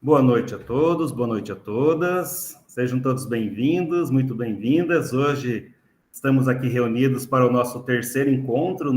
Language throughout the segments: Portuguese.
Boa noite a todos, boa noite a todas. Sejam todos bem-vindos, muito bem-vindas. Hoje estamos aqui reunidos para o nosso terceiro encontro,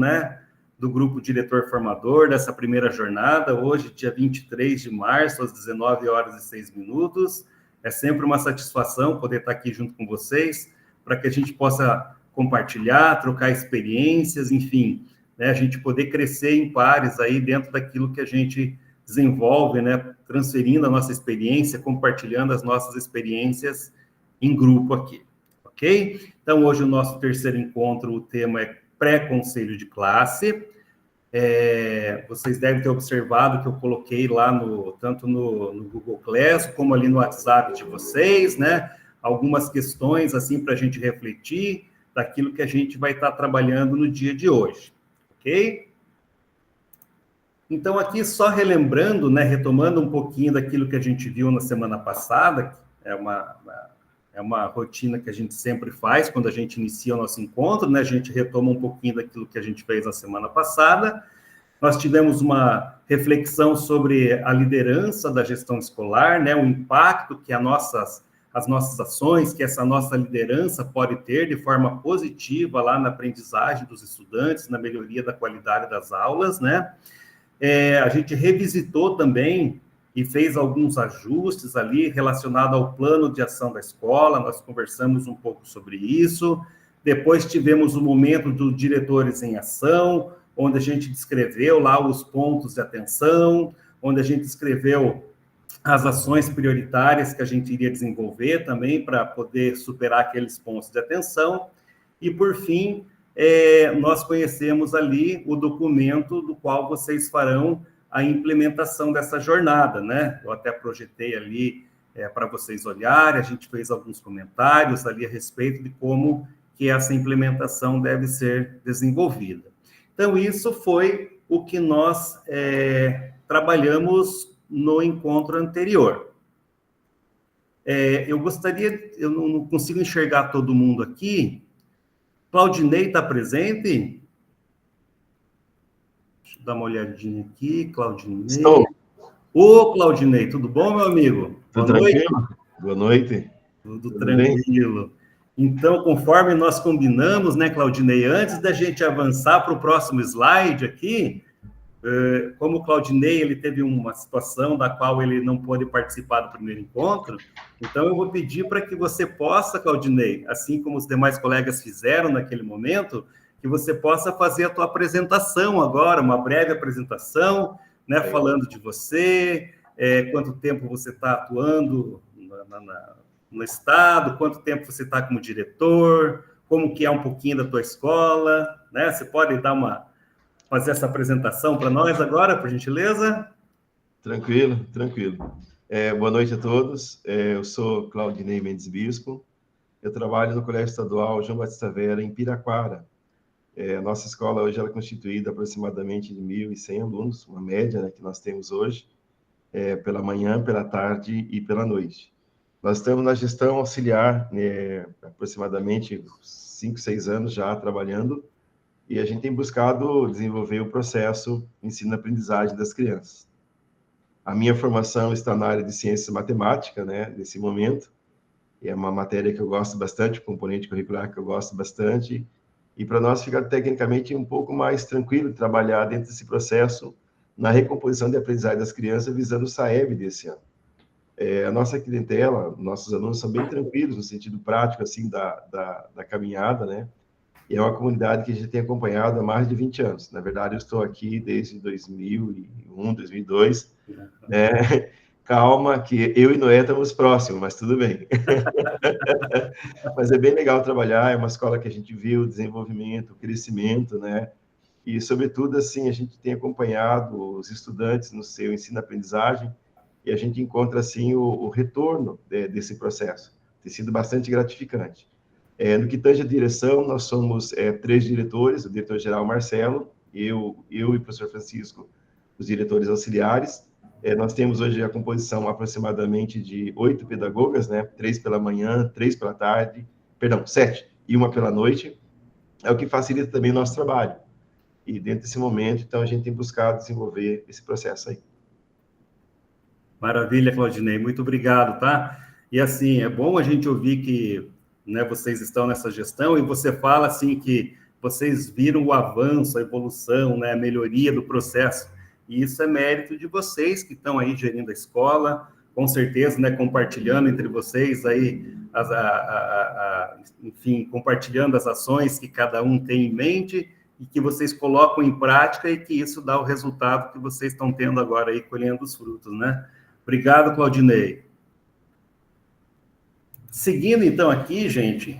do Grupo Diretor Formador, dessa primeira jornada, hoje, dia 23 de março, às 19h06. É sempre uma satisfação poder estar aqui junto com vocês, para que a gente possa compartilhar, trocar experiências, enfim, a gente poder crescer em pares aí dentro daquilo que a gente desenvolve, transferindo a nossa experiência, compartilhando as nossas experiências em grupo aqui, ok? Então, hoje o nosso terceiro encontro, o tema é pré-conselho de classe. Vocês devem ter observado que eu coloquei lá tanto no Google Classroom, como ali no WhatsApp de vocês, algumas questões, assim, para a gente refletir daquilo que a gente vai estar trabalhando no dia de hoje, ok? Então, aqui só relembrando, retomando um pouquinho daquilo que a gente viu na semana passada, é uma rotina que a gente sempre faz quando a gente inicia o nosso encontro, a gente retoma um pouquinho daquilo que a gente fez na semana passada. Nós tivemos uma reflexão sobre a liderança da gestão escolar, o impacto que as nossas ações, que essa nossa liderança pode ter de forma positiva lá na aprendizagem dos estudantes, na melhoria da qualidade das aulas, A gente revisitou também e fez alguns ajustes ali relacionados ao plano de ação da escola, nós conversamos um pouco sobre isso. Depois tivemos o momento dos diretores em ação, onde a gente descreveu lá os pontos de atenção, onde a gente descreveu as ações prioritárias que a gente iria desenvolver também para poder superar aqueles pontos de atenção. E, por fim, nós conhecemos ali o documento do qual vocês farão a implementação dessa jornada, Eu até projetei ali para vocês olharem, a gente fez alguns comentários ali a respeito de como que essa implementação deve ser desenvolvida. Então, isso foi o que nós trabalhamos no encontro anterior. Eu não consigo enxergar todo mundo aqui. Claudinei está presente? Deixa eu dar uma olhadinha aqui, Claudinei. Estou. Ô, Claudinei, tudo bom, meu amigo? Tudo tranquilo? Boa noite. Tudo tranquilo. Bem? Então, conforme nós combinamos, Claudinei, antes da gente avançar para o próximo slide aqui, como o Claudinei ele teve uma situação da qual ele não pôde participar do primeiro encontro, então eu vou pedir para que você possa, Claudinei, assim como os demais colegas fizeram naquele momento, que você possa fazer a tua apresentação agora, uma breve apresentação, falando de você, quanto tempo você está atuando no Estado, quanto tempo você está como diretor, como que é um pouquinho da tua escola, Você pode fazer essa apresentação para nós agora, por gentileza? Tranquilo. Boa noite a todos. Eu sou Claudinei Mendes Bispo. Eu trabalho no Colégio Estadual João Batista Vera, em Piraquara. A nossa escola hoje ela é constituída aproximadamente de 1.100 alunos, uma média que nós temos hoje, pela manhã, pela tarde e pela noite. Nós estamos na gestão auxiliar, aproximadamente 5, 6 anos já trabalhando, e a gente tem buscado desenvolver o processo ensino-aprendizagem das crianças. A minha formação está na área de ciência e matemática, nesse momento. É uma matéria que eu gosto bastante, um componente curricular que eu gosto bastante. E para nós ficar tecnicamente um pouco mais tranquilo trabalhar dentro desse processo na recomposição de aprendizagem das crianças visando o SAEB desse ano. A nossa clientela, nossos alunos são bem tranquilos no sentido prático, assim, da caminhada, E é uma comunidade que a gente tem acompanhado há mais de 20 anos. Na verdade, eu estou aqui desde 2001, 2002. Calma, que eu e Noé estamos próximos, mas tudo bem. Mas é bem legal trabalhar, é uma escola que a gente viu o desenvolvimento, o crescimento, E, sobretudo, assim, a gente tem acompanhado os estudantes no seu ensino-aprendizagem e a gente encontra, assim, o retorno desse processo. Tem sido bastante gratificante. No que tange a direção, nós somos 3 diretores, o diretor-geral Marcelo, eu e o professor Francisco, os diretores auxiliares. Nós temos hoje a composição aproximadamente de 8 pedagogas, 3 pela manhã, 3 pela tarde, 7, e 1 pela noite, é o que facilita também o nosso trabalho. E dentro desse momento, então, a gente tem buscado desenvolver esse processo aí. Maravilha, Claudinei, muito obrigado, tá? E assim, é bom a gente ouvir que, né, vocês estão nessa gestão e você fala assim que vocês viram o avanço, a evolução, né, a melhoria do processo. E isso é mérito de vocês que estão aí gerindo a escola, com certeza, né, compartilhando entre vocês aí, enfim, compartilhando as ações que cada um tem em mente e que vocês colocam em prática e que isso dá o resultado que vocês estão tendo agora aí, colhendo os frutos, né? Obrigado, Claudinei. Seguindo, então, aqui, gente,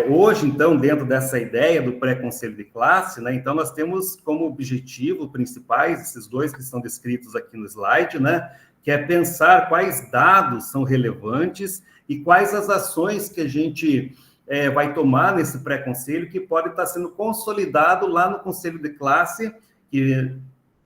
hoje, então, dentro dessa ideia do pré-conselho de classe, né, então, nós temos como objetivo principais, esses dois que estão descritos aqui no slide, né, que é pensar quais dados são relevantes e quais as ações que a gente vai tomar nesse pré-conselho que pode estar sendo consolidado lá no conselho de classe, que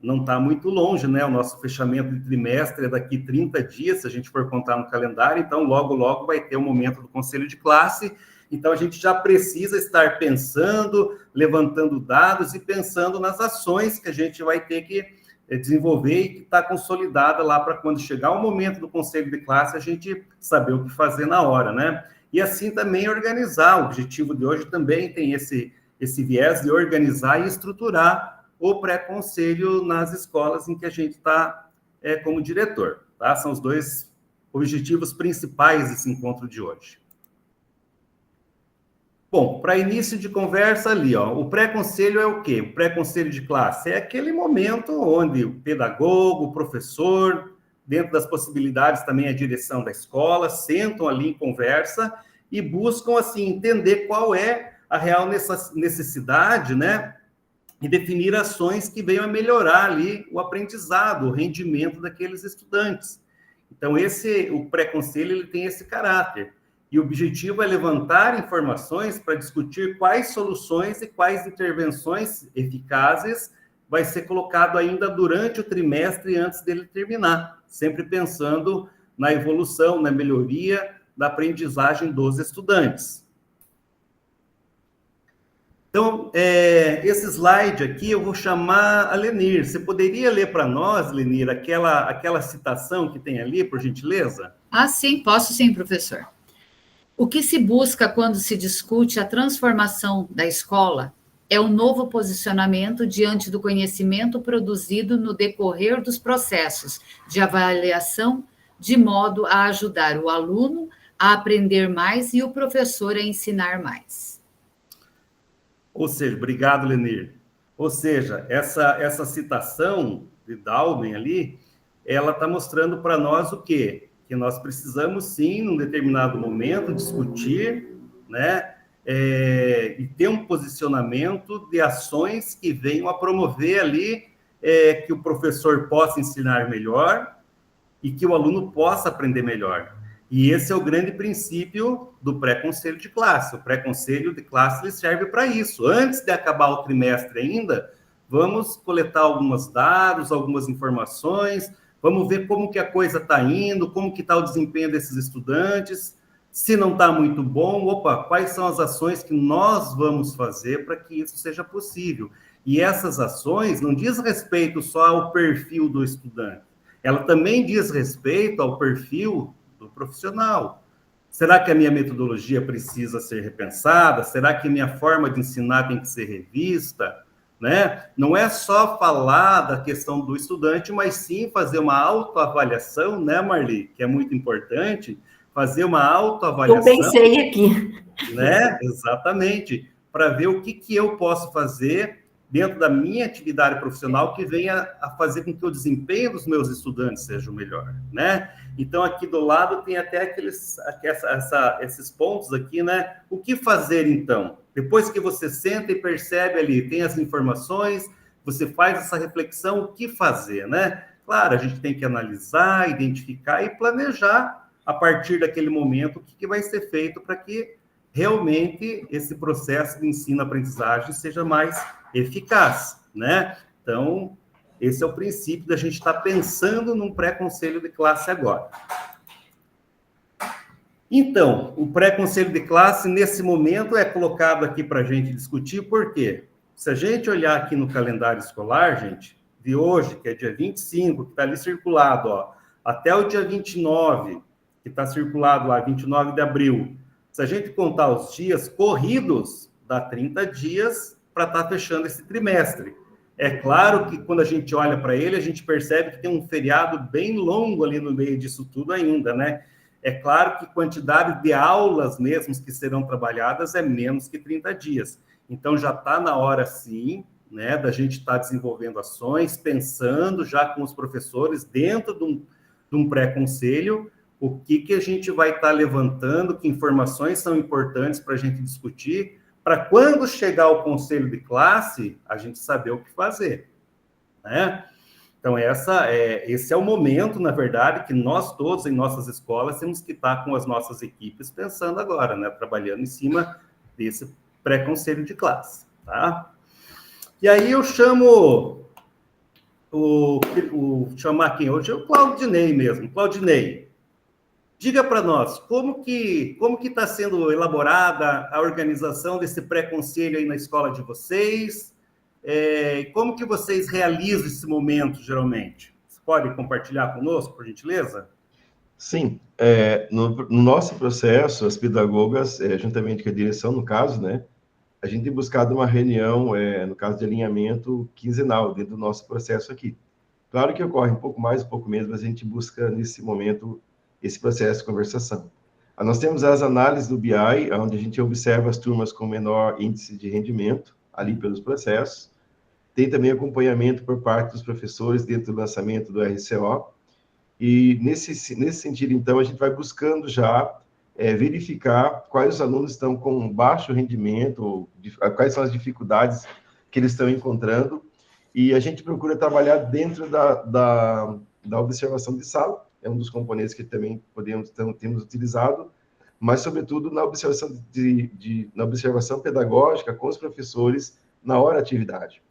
não está muito longe, né? O nosso fechamento de trimestre é daqui 30 dias, se a gente for contar no calendário, então logo, logo vai ter o momento do conselho de classe, então a gente já precisa estar pensando, levantando dados e pensando nas ações que a gente vai ter que desenvolver e que está consolidada lá para quando chegar o momento do conselho de classe, a gente saber o que fazer na hora, né? E assim também organizar, o objetivo de hoje também tem esse viés de organizar e estruturar o pré-conselho nas escolas em que a gente está como diretor, tá? São os dois objetivos principais desse encontro de hoje. Bom, para início de conversa ali, ó, o pré-conselho é o quê? O pré-conselho de classe é aquele momento onde o pedagogo, o professor, dentro das possibilidades também a direção da escola, sentam ali em conversa e buscam, assim, entender qual é a real necessidade, né? E definir ações que venham a melhorar ali o aprendizado, o rendimento daqueles estudantes. Então, o pré-conselho, ele tem esse caráter. E o objetivo é levantar informações para discutir quais soluções e quais intervenções eficazes vai ser colocado ainda durante o trimestre antes dele terminar, sempre pensando na evolução, na melhoria da aprendizagem dos estudantes. Então, esse slide aqui eu vou chamar a Lenir. Você poderia ler para nós, Lenir, aquela citação que tem ali, por gentileza? Ah, sim, posso sim, professor. O que se busca quando se discute a transformação da escola é um novo posicionamento diante do conhecimento produzido no decorrer dos processos de avaliação, de modo a ajudar o aluno a aprender mais e o professor a ensinar mais. Ou seja, obrigado, Lenir. Ou seja, essa citação de Dalben ali, ela está mostrando para nós o quê? Que nós precisamos, sim, num determinado momento, discutir, né, e ter um posicionamento de ações que venham a promover ali que o professor possa ensinar melhor e que o aluno possa aprender melhor. E esse é o grande princípio do pré-conselho de classe. O pré-conselho de classe ele serve para isso. Antes de acabar o trimestre ainda, vamos coletar alguns dados, algumas informações, vamos ver como que a coisa está indo, como que está o desempenho desses estudantes. Se não está muito bom, quais são as ações que nós vamos fazer para que isso seja possível? E essas ações não diz respeito só ao perfil do estudante, ela também diz respeito ao perfil do profissional. Será que a minha metodologia precisa ser repensada? Será que a minha forma de ensinar tem que ser revista? Né? Não é só falar da questão do estudante, mas sim fazer uma autoavaliação, né, Marli? Que é muito importante, fazer uma autoavaliação. Eu pensei aqui. Né? Exatamente. Para ver o que eu posso fazer dentro da minha atividade profissional que venha a fazer com que o desempenho dos meus estudantes seja o melhor, né? Então, aqui do lado tem até esses pontos aqui, né? O que fazer, então? Depois que você senta e percebe ali, tem as informações, você faz essa reflexão, o que fazer, né? Claro, a gente tem que analisar, identificar e planejar, a partir daquele momento, o que vai ser feito para que realmente esse processo de ensino-aprendizagem seja mais eficaz, né? Então, esse é o princípio da gente estar pensando num pré-conselho de classe agora. Então, o pré-conselho de classe, nesse momento, é colocado aqui para a gente discutir, por quê? Se a gente olhar aqui no calendário escolar, gente, de hoje, que é dia 25, que está ali circulado, ó, até o dia 29, que está circulado lá, 29 de abril, se a gente contar os dias corridos, dá 30 dias para estar fechando esse trimestre. É claro que quando a gente olha para ele, a gente percebe que tem um feriado bem longo ali no meio disso tudo ainda, né? É claro que quantidade de aulas mesmo que serão trabalhadas é menos que 30 dias. Então, já está na hora, sim, né, da gente estar desenvolvendo ações, pensando já com os professores dentro de um pré-conselho, o que a gente vai estar levantando, que informações são importantes para a gente discutir, para quando chegar ao conselho de classe, a gente saber o que fazer, né? Então, esse é o momento, na verdade, que nós todos, em nossas escolas, temos que estar com as nossas equipes pensando agora, né? Trabalhando em cima desse pré-conselho de classe, tá? E aí eu chamo chamar quem hoje? É o Claudinei mesmo. Claudinei, diga para nós, como que está sendo elaborada a organização desse pré-conselho aí na escola de vocês? Como que vocês realizam esse momento, geralmente? Você pode compartilhar conosco, por gentileza? Sim, no nosso processo, as pedagogas, juntamente com a direção, no caso, né, a gente tem buscado uma reunião, no caso de alinhamento quinzenal, dentro do nosso processo aqui. Claro que ocorre um pouco mais, um pouco menos, mas a gente busca, nesse momento, esse processo de conversação. Nós temos as análises do BI, onde a gente observa as turmas com menor índice de rendimento, ali pelos processos. Tem também acompanhamento por parte dos professores dentro do lançamento do RCO. E, nesse sentido, então, a gente vai buscando já verificar quais os alunos estão com baixo rendimento, quais são as dificuldades que eles estão encontrando, e a gente procura trabalhar dentro da observação de sala, é um dos componentes que também temos utilizado, mas, sobretudo, na observação, na observação pedagógica com os professores na hora da atividade.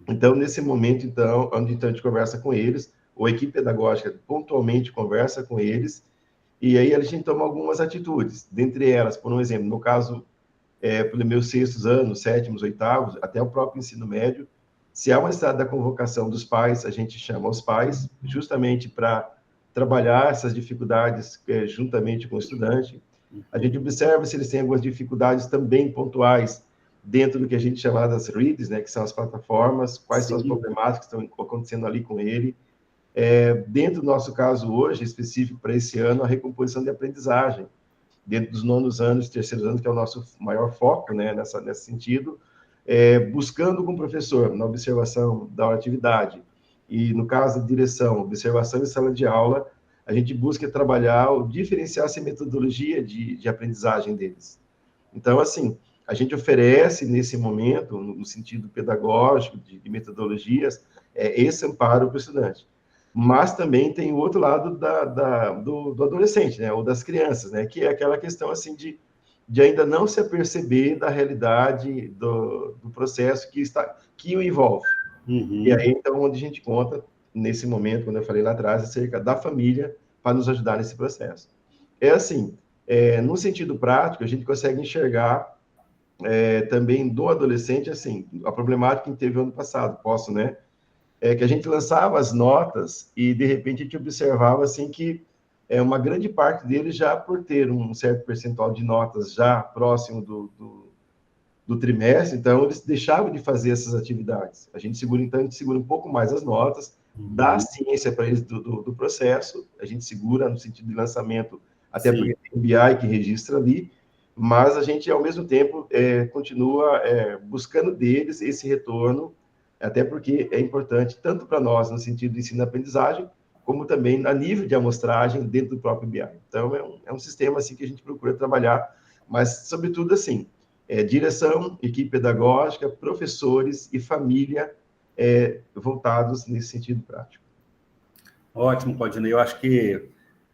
Então, nesse momento, então, onde a gente conversa com eles, ou a equipe pedagógica pontualmente conversa com eles, e aí a gente toma algumas atitudes, dentre elas, por um exemplo, no caso, pelos meus 6º anos, 7º, 8º, até o próprio ensino médio, se há uma necessidade da convocação dos pais, a gente chama os pais, justamente para trabalhar essas dificuldades juntamente com o estudante. A gente observa se eles têm algumas dificuldades também pontuais dentro do que a gente chama das redes, né, que são as plataformas, quais são as problemáticas que estão acontecendo ali com ele. Dentro do nosso caso hoje, específico para esse ano, a recomposição de aprendizagem, dentro dos 9º anos, 3º anos, que é o nosso maior foco, né, nesse sentido, buscando com o professor, na observação da atividade, e no caso da direção, observação em sala de aula, a gente busca trabalhar ou diferenciar essa metodologia de aprendizagem deles. Então, assim, a gente oferece, nesse momento, no sentido pedagógico, de metodologias, esse amparo para o estudante. Mas também tem o outro lado do adolescente, né, ou das crianças, né, que é aquela questão, assim, de ainda não se aperceber da realidade do processo que o envolve. Uhum. E aí, então, onde a gente conta, nesse momento, quando eu falei lá atrás, acerca da família, para nos ajudar nesse processo. Assim, no sentido prático, a gente consegue enxergar também do adolescente, assim, a problemática que teve ano passado, né? Que a gente lançava as notas e, de repente, a gente observava, assim, que uma grande parte deles, já por ter um certo percentual de notas já próximo do trimestre, então eles deixavam de fazer essas atividades. A gente segura um pouco mais as notas, dá ciência para eles do processo, a gente segura no sentido de lançamento, até Sim. porque tem o BI que registra ali, mas a gente, ao mesmo tempo, continua buscando deles esse retorno, até porque é importante, tanto para nós, no sentido de ensino-aprendizagem, como também a nível de amostragem dentro do próprio BI. Então, é um sistema assim que a gente procura trabalhar, mas, sobretudo, assim, direção, equipe pedagógica, professores e família voltados nesse sentido prático. Ótimo, Claudinei. Eu acho que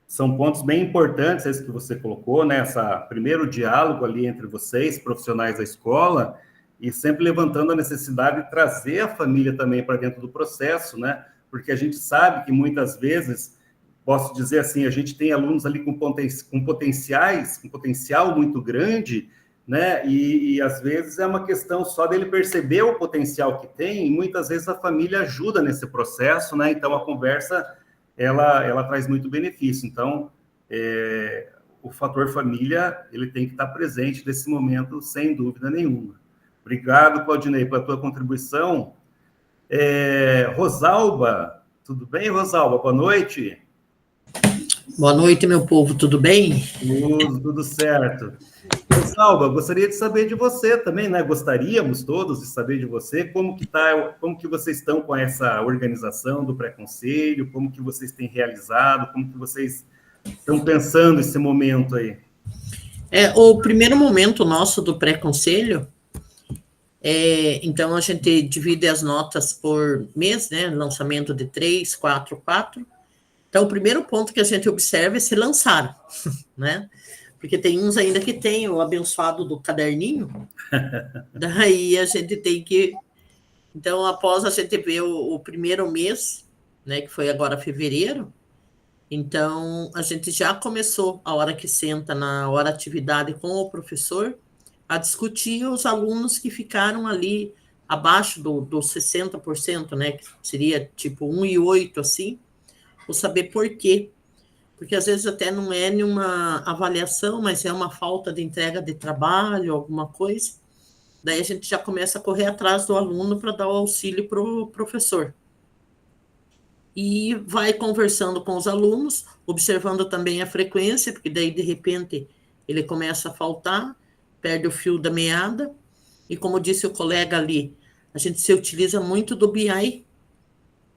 são pontos bem importantes esses que você colocou, né? Primeiro diálogo ali entre vocês, profissionais da escola, e sempre levantando a necessidade de trazer a família também para dentro do processo, né? Porque a gente sabe que muitas vezes, posso dizer assim, a gente tem alunos ali com potencial muito grande, né? E às vezes é uma questão só dele perceber o potencial que tem, e muitas vezes a família ajuda nesse processo, né? Então a conversa ela traz muito benefício. Então, o fator família, ele tem que estar presente nesse momento, sem dúvida nenhuma. Obrigado, Claudinei, pela tua contribuição. Rosalba, tudo bem, Rosalba? Boa noite. Boa noite, meu povo, tudo bem? Tudo certo. Rosalba, gostaria de saber de você também, né? Gostaríamos todos de saber de você como que vocês estão com essa organização do pré-conselho, como que vocês têm realizado, como que vocês estão pensando esse momento aí. O primeiro momento nosso do pré-conselho, então a gente divide as notas por mês, né? Lançamento de 3, 4, 4. Então, o primeiro ponto que a gente observa é se lançaram, né? Porque tem uns ainda que tem o abençoado do caderninho, daí a gente tem que... Então, após a gente ver o primeiro mês, né, que foi agora fevereiro, então a gente já começou, a hora que senta na hora atividade com o professor, a discutir os alunos que ficaram ali abaixo dos 60%, né, que seria tipo 1,8, assim, ou saber por quê. Porque às vezes até não é nenhuma avaliação, mas é uma falta de entrega de trabalho, alguma coisa. Daí a gente já começa a correr atrás do aluno para dar o auxílio para o professor. E vai conversando com os alunos, observando também a frequência, porque daí, de repente, ele começa a faltar, perde o fio da meada. E como disse o colega ali, a gente se utiliza muito do BI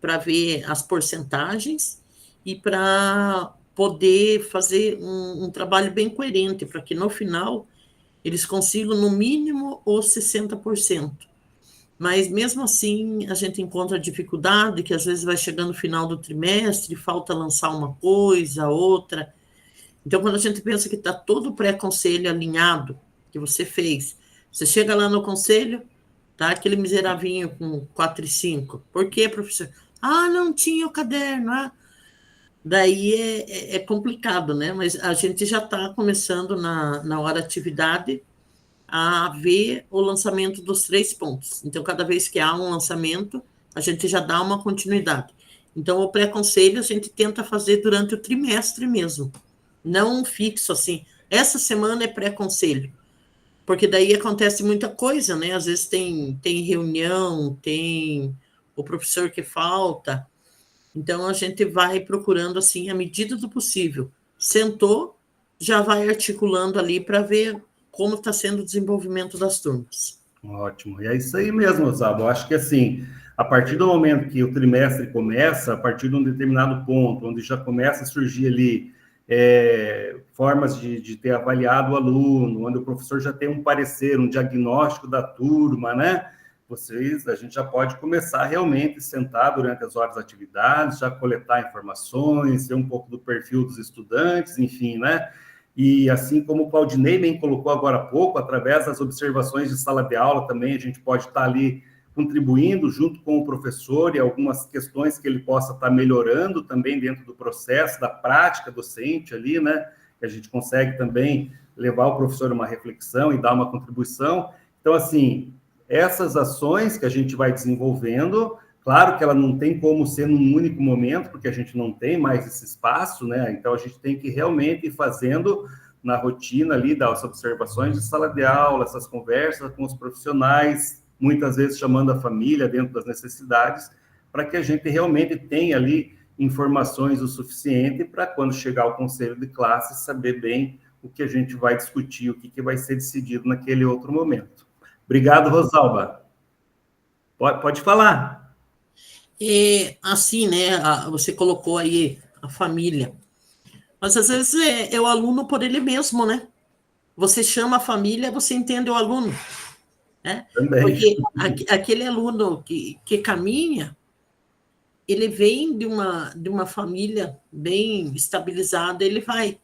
para ver as porcentagens e para poder fazer um trabalho bem coerente, para que no final eles consigam no mínimo os 60%. Mas mesmo assim a gente encontra dificuldade, que às vezes vai chegando no final do trimestre, falta lançar uma coisa, outra. Então, quando a gente pensa que está todo o pré-conselho alinhado, que você fez, você chega lá no conselho, tá aquele miseravinho com 4,5. Por quê, professor? Não tinha o caderno. Daí é complicado, né? Mas a gente já está começando na hora atividade a ver o lançamento dos 3 pontos. Então, cada vez que há um lançamento, a gente já dá uma continuidade. Então, o pré-conselho a gente tenta fazer durante o trimestre mesmo, não um fixo assim. Essa semana é pré-conselho, porque daí acontece muita coisa, né? Às vezes tem reunião, tem o professor que falta. Então, a gente vai procurando, assim, à medida do possível. Sentou, já vai articulando ali para ver como está sendo o desenvolvimento das turmas. Ótimo. E é isso aí mesmo, Osvaldo. Eu acho que, assim, a partir do momento que o trimestre começa, a partir de um determinado ponto, onde já começa a surgir ali formas de ter avaliado o aluno, onde o professor já tem um parecer, um diagnóstico da turma, né? A gente já pode começar realmente a sentar durante as horas de atividades, já coletar informações, ver um pouco do perfil dos estudantes, enfim, né? E assim como o Claudinei bem colocou agora há pouco, através das observações de sala de aula também, a gente pode estar ali contribuindo junto com o professor e algumas questões que ele possa estar melhorando também dentro do processo, da prática docente ali, né? Que a gente consegue também levar o professor a uma reflexão e dar uma contribuição. Então, assim, essas ações que a gente vai desenvolvendo, claro que ela não tem como ser num único momento, porque a gente não tem mais esse espaço, né? Então, a gente tem que realmente ir fazendo na rotina ali, das observações de sala de aula, essas conversas com os profissionais, muitas vezes chamando a família dentro das necessidades, para que a gente realmente tenha ali informações o suficiente para, quando chegar ao conselho de classe, saber bem o que a gente vai discutir, o que vai ser decidido naquele outro momento. Obrigado, Rosalba. Pode falar. Assim, né, você colocou aí a família, mas às vezes é o aluno por ele mesmo, né? Você chama a família, você entende o aluno, né? Também. Porque aquele aluno que caminha, ele vem de uma família bem estabilizada, ele vai.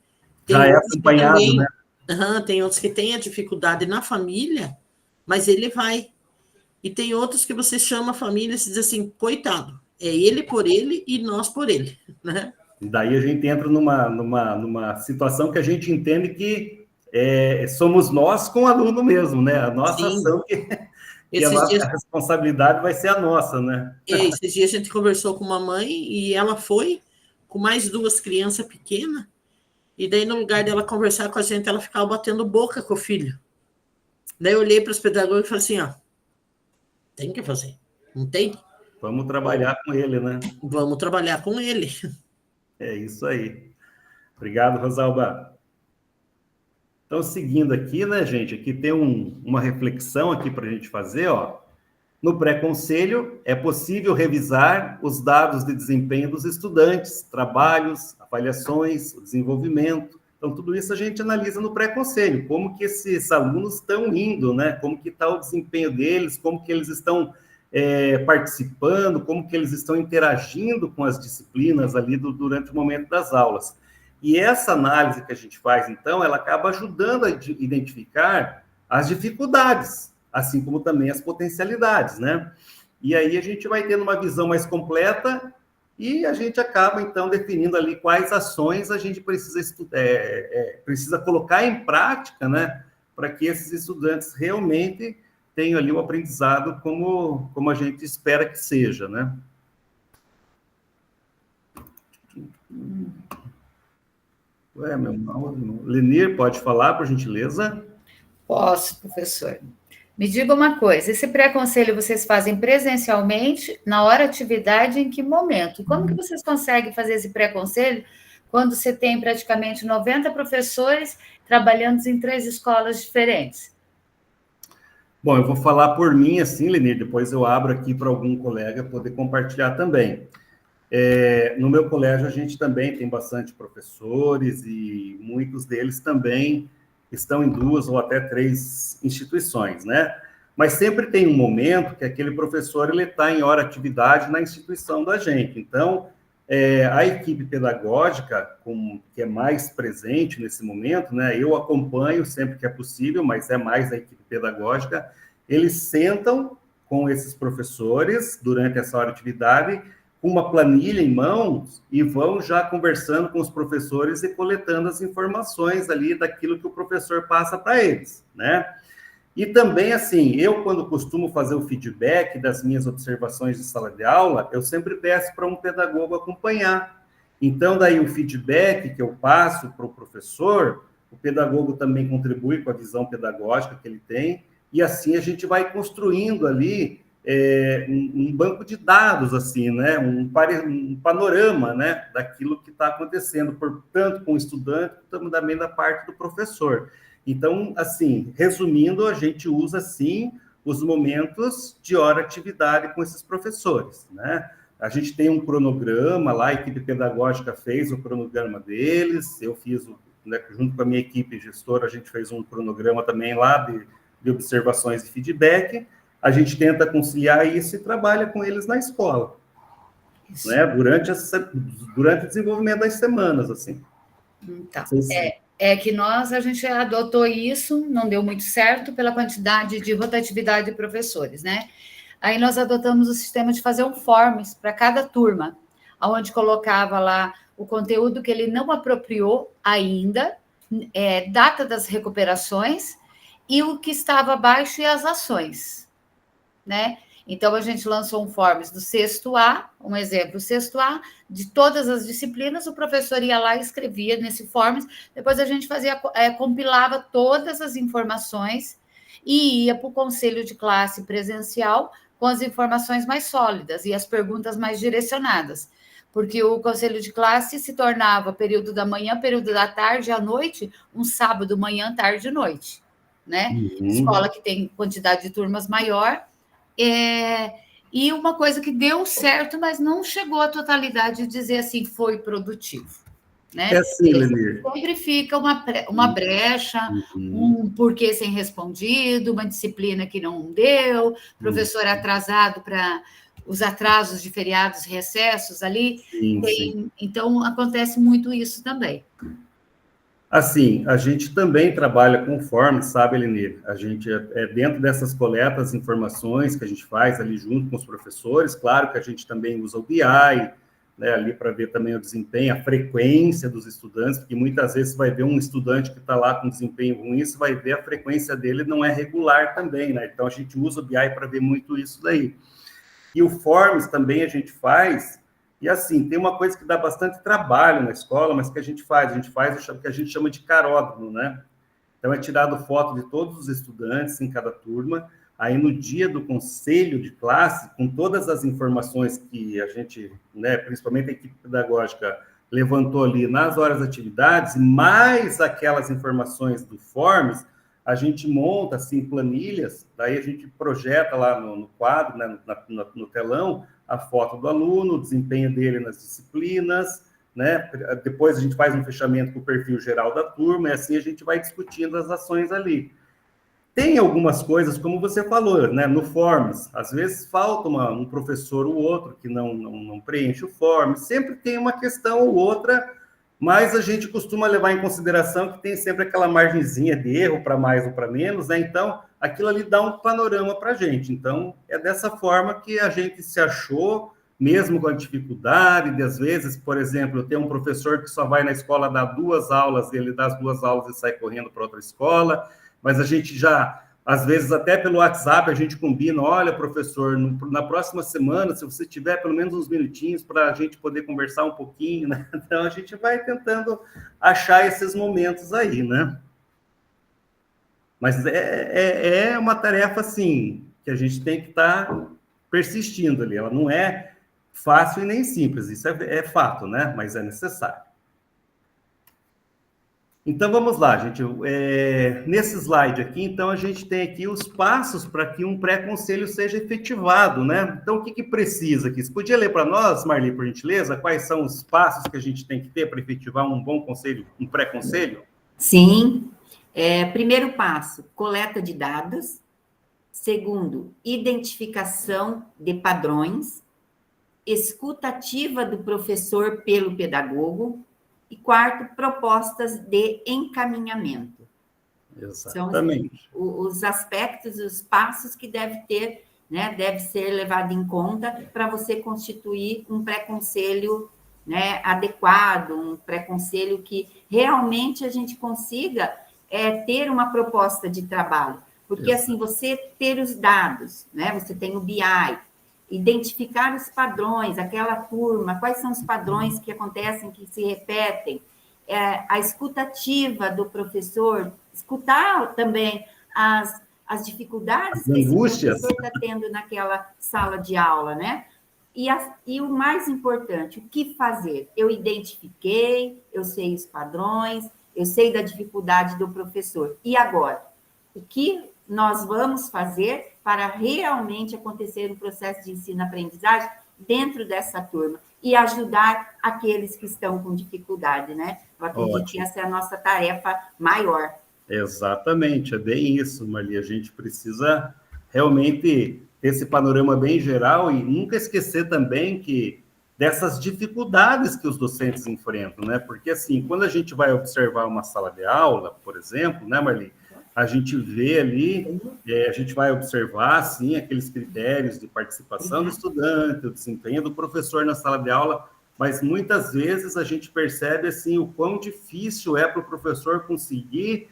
Já é acompanhado, também, né? Tem outros que têm a dificuldade na família, mas ele vai. E tem outros que você chama a família e se diz assim, coitado, é ele por ele e nós por ele, né? Daí a gente entra numa situação que a gente entende que somos nós com o aluno mesmo, né? A nossa ação, a responsabilidade vai ser a nossa, né? Esses dias a gente conversou com uma mãe e ela foi com mais 2 crianças pequenas, e daí no lugar dela conversar com a gente, ela ficava batendo boca com o filho. Daí eu olhei para os pedagogos e falei assim, ó, tem que fazer, não tem? Vamos trabalhar com ele, né? Vamos trabalhar com ele. É isso aí. Obrigado, Rosalba. Então, seguindo aqui, né, gente, aqui tem uma reflexão aqui para a gente fazer, ó. No pré-conselho, é possível revisar os dados de desempenho dos estudantes, trabalhos, avaliações, o desenvolvimento. Então, tudo isso a gente analisa no pré-conselho, como que esses alunos estão indo, né? Como que está o desempenho deles, como que eles estão participando, como que eles estão interagindo com as disciplinas ali durante o momento das aulas. E essa análise que a gente faz, então, ela acaba ajudando a identificar as dificuldades, assim como também as potencialidades, né? E aí a gente vai tendo uma visão mais completa e a gente acaba, então, definindo ali quais ações a gente precisa colocar em prática, né? Para que esses estudantes realmente tenham ali o aprendizado como a gente espera que seja, né? Ué, meu irmão. Lenir, pode falar, por gentileza? Posso, professor. Me diga uma coisa, esse pré-conselho vocês fazem presencialmente, na hora atividade, em que momento? E como que vocês conseguem fazer esse pré-conselho quando você tem praticamente 90 professores trabalhando em 3 escolas diferentes? Bom, eu vou falar por mim, assim, Lenir, depois eu abro aqui para algum colega poder compartilhar também. No meu colégio, a gente também tem bastante professores e muitos deles também estão em 2 ou até 3 instituições, né? Mas sempre tem um momento que aquele professor ele está em hora atividade na instituição da gente. Então, a equipe pedagógica, que é mais presente nesse momento, né? Eu acompanho sempre que é possível, mas é mais a equipe pedagógica. Eles sentam com esses professores durante essa hora de atividade com uma planilha em mãos e vão já conversando com os professores e coletando as informações ali daquilo que o professor passa para eles, né? E também, assim, eu, quando costumo fazer o feedback das minhas observações de sala de aula, eu sempre peço para um pedagogo acompanhar. Então, daí, o feedback que eu passo para o professor, o pedagogo também contribui com a visão pedagógica que ele tem, e assim a gente vai construindo ali um banco de dados, assim, né? Um panorama, né? Daquilo que está acontecendo, tanto com o estudante, como também da parte do professor. Então, assim, resumindo, a gente usa, sim, os momentos de hora atividade com esses professores, né? A gente tem um cronograma lá, a equipe pedagógica fez o cronograma deles, eu fiz, né, junto com a minha equipe gestora, a gente fez um cronograma também lá de observações e feedback. A gente tenta conciliar isso e trabalha com eles na escola, né? Durante o desenvolvimento das semanas, assim. Então, que a gente adotou isso, não deu muito certo pela quantidade de rotatividade de professores, né? Aí nós adotamos o sistema de fazer um forms para cada turma, onde colocava lá o conteúdo que ele não apropriou ainda, data das recuperações e o que estava abaixo e as ações, né? Então, a gente lançou um forms do 6º A, um exemplo, 6º A, de todas as disciplinas, o professor ia lá e escrevia nesse forms, depois a gente compilava todas as informações e ia para o conselho de classe presencial com as informações mais sólidas e as perguntas mais direcionadas, porque o conselho de classe se tornava período da manhã, período da tarde, à noite, um sábado, manhã, tarde e noite, né? Escola que tem quantidade de turmas maior, e uma coisa que deu certo, mas não chegou à totalidade de dizer assim, foi produtivo, né? Assim, Lenir. Sempre fica uma brecha, um porquê sem respondido, uma disciplina que não deu, professor atrasado para os atrasos de feriados, recessos ali. Sim. Então, acontece muito isso também. Assim, a gente também trabalha com forms, sabe, Lenir? A gente, dentro dessas coletas, informações que a gente faz ali junto com os professores, claro que a gente também usa o BI, né, ali para ver também o desempenho, a frequência dos estudantes, porque muitas vezes você vai ver um estudante que está lá com desempenho ruim, você vai ver a frequência dele não é regular também, né? Então, a gente usa o BI para ver muito isso daí. E o forms também a gente faz E assim, tem uma coisa que dá bastante trabalho na escola, mas que a gente faz o que a gente chama de caródromo, né? Então, é tirado foto de todos os estudantes em cada turma. Aí, no dia do conselho de classe, com todas as informações que a gente, né, principalmente a equipe pedagógica, levantou ali nas horas de atividades, mais aquelas informações do Forms, a gente monta, assim, planilhas, daí a gente projeta lá no quadro, né, no telão, a foto do aluno, o desempenho dele nas disciplinas, né? Depois a gente faz um fechamento com o perfil geral da turma, e assim a gente vai discutindo as ações ali. Tem algumas coisas, como você falou, né, no Forms, às vezes falta um professor ou outro que não preenche o Forms, sempre tem uma questão ou outra, mas a gente costuma levar em consideração que tem sempre aquela margenzinha de erro para mais ou para menos, né? Então, aquilo ali dá um panorama para a gente. Então, é dessa forma que a gente se achou, mesmo com a dificuldade de, às vezes, por exemplo, eu tenho um professor que só vai na escola dar 2 aulas, ele dá as 2 aulas e sai correndo para outra escola, mas a gente já, às vezes, até pelo WhatsApp, a gente combina, olha, professor, na próxima semana, se você tiver pelo menos uns minutinhos para a gente poder conversar um pouquinho, né? Então, a gente vai tentando achar esses momentos aí, né? Mas é uma tarefa, assim, que a gente tem que estar persistindo ali. Ela não é fácil e nem simples, isso é fato, né? Mas é necessário. Então, vamos lá, gente. Nesse slide aqui, então, a gente tem aqui os passos para que um pré-conselho seja efetivado, né? Então, o que precisa aqui? Você podia ler para nós, Marli, por gentileza, quais são os passos que a gente tem que ter para efetivar um bom conselho, um pré-conselho? Sim. Primeiro passo, coleta de dados. Segundo, identificação de padrões. Escuta ativa do professor pelo pedagogo. E quarto, propostas de encaminhamento. Exatamente. São os aspectos, os passos que deve ter, né, deve ser levado em conta para você constituir um pré-conselho, né, adequado, um pré-conselho que realmente a gente consiga ter uma proposta de trabalho. Porque, assim, você ter os dados, né, você tem o BI, identificar os padrões, aquela turma, quais são os padrões que acontecem, que se repetem, a escutativa do professor, escutar também as dificuldades que esse professor está tendo naquela sala de aula, né? E o mais importante, o que fazer? Eu identifiquei, eu sei os padrões, eu sei da dificuldade do professor. E agora? O que nós vamos fazer para realmente acontecer um processo de ensino-aprendizagem dentro dessa turma e ajudar aqueles que estão com dificuldade, né? Eu acredito que essa é a nossa tarefa maior. Exatamente, é bem isso, Marli. A gente precisa realmente ter esse panorama bem geral e nunca esquecer também que dessas dificuldades que os docentes enfrentam, né? Porque, assim, quando a gente vai observar uma sala de aula, por exemplo, né, Marli? A gente vê ali, a gente vai observar, sim, aqueles critérios de participação do estudante, o desempenho do professor na sala de aula, mas muitas vezes a gente percebe, assim, o quão difícil é para o professor conseguir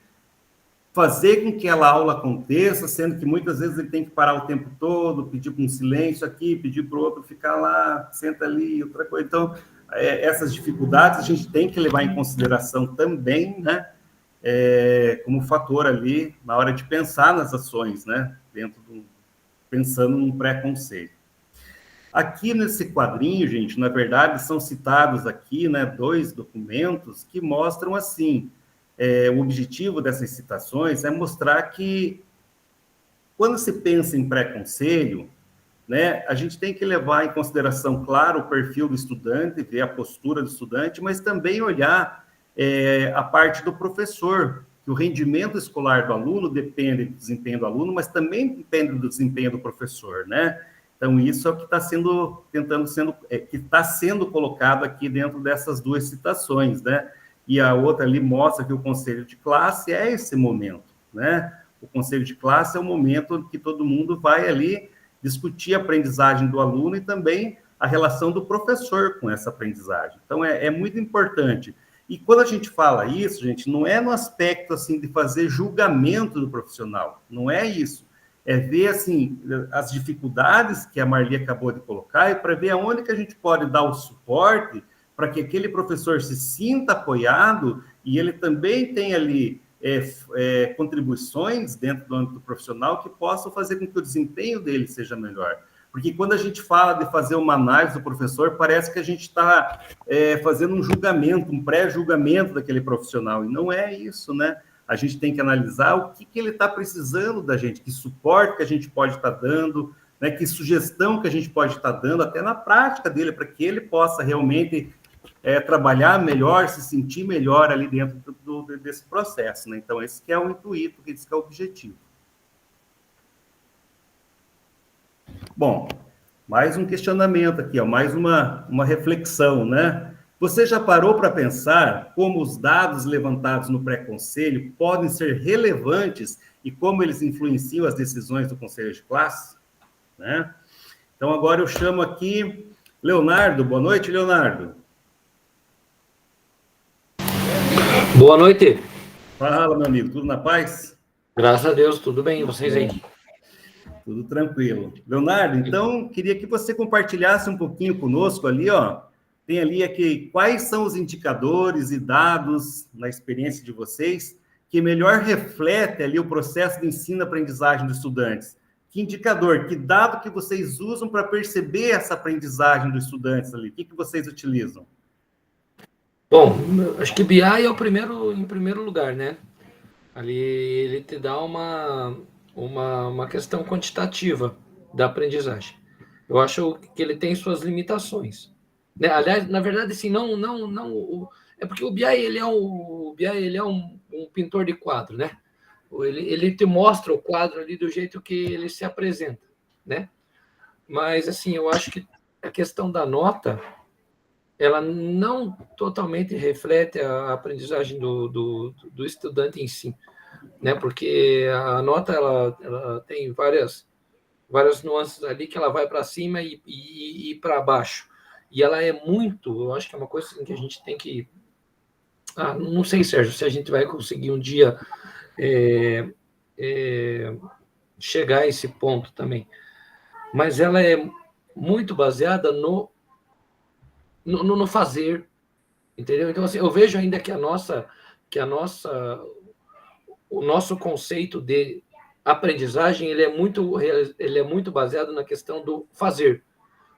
fazer com que aquela aula aconteça, sendo que muitas vezes ele tem que parar o tempo todo, pedir para um silêncio aqui, pedir para o outro ficar lá, senta ali, outra coisa. Então, essas dificuldades a gente tem que levar em consideração também, né? Como fator ali na hora de pensar nas ações, né? Pensando num pré-conselho. Aqui nesse quadrinho, gente, na verdade, são citados aqui, né, 2 documentos que mostram assim, o objetivo dessas citações é mostrar que quando se pensa em pré-conselho, né, a gente tem que levar em consideração, claro, o perfil do estudante, ver a postura do estudante, mas também olhar a parte do professor, que o rendimento escolar do aluno depende do desempenho do aluno, mas também depende do desempenho do professor, né? Então, isso é o que está sendo colocado aqui dentro dessas 2 citações, né? E a outra ali mostra que o conselho de classe é esse momento, né? O conselho de classe é o momento que todo mundo vai ali discutir a aprendizagem do aluno e também a relação do professor com essa aprendizagem. Então, é muito importante. E quando a gente fala isso, gente, não é no aspecto, assim, de fazer julgamento do profissional, não é isso. é ver, assim, as dificuldades que a Marli acabou de colocar e para ver aonde que a gente pode dar o suporte para que aquele professor se sinta apoiado e ele também tenha ali contribuições dentro do âmbito profissional que possam fazer com que o desempenho dele seja melhor. Porque quando a gente fala de fazer uma análise do professor, parece que a gente está fazendo um julgamento, um pré-julgamento daquele profissional, e não é isso, né? A gente tem que analisar o que ele está precisando da gente, que suporte que a gente pode estar dando, né? Que sugestão que a gente pode estar dando, até na prática dele, para que ele possa realmente trabalhar melhor, se sentir melhor ali dentro desse processo, né? Então, esse que é o intuito, esse que é o objetivo. Bom, mais um questionamento aqui, ó, mais uma reflexão, né? Você já parou para pensar como os dados levantados no pré-conselho podem ser relevantes e como eles influenciam as decisões do conselho de classe? Né? Então, agora eu chamo aqui Leonardo. Boa noite, Leonardo. Boa noite. Fala, meu amigo. Tudo na paz? Graças a Deus, tudo bem. E vocês aí? Tudo tranquilo. Leonardo, então, queria que você compartilhasse um pouquinho conosco ali, ó. Tem ali aqui, quais são os indicadores e dados, na experiência de vocês, que melhor refletem ali o processo de ensino-aprendizagem dos estudantes? Que indicador, que dado que vocês usam para perceber essa aprendizagem dos estudantes ali? O que vocês utilizam? Bom, acho que BI é o primeiro, em primeiro lugar, né? Ali ele te dá uma questão quantitativa da aprendizagem. Eu acho que ele tem suas limitações. Né? Aliás, na verdade, assim, é porque o BI ele é um pintor de quadro, né? Ele te mostra o quadro ali do jeito que ele se apresenta, né? Mas, assim, eu acho que a questão da nota, ela não totalmente reflete a aprendizagem do estudante em si, né? Porque a nota, ela tem várias nuances ali que ela vai para cima e para baixo. E ela é muito, eu acho que é uma coisa assim, que a gente tem que... não sei, Sérgio, se a gente vai conseguir um dia chegar a esse ponto também. Mas ela é muito baseada no fazer, entendeu? Então, assim, eu vejo ainda que o nosso conceito de aprendizagem, ele é muito baseado na questão do fazer.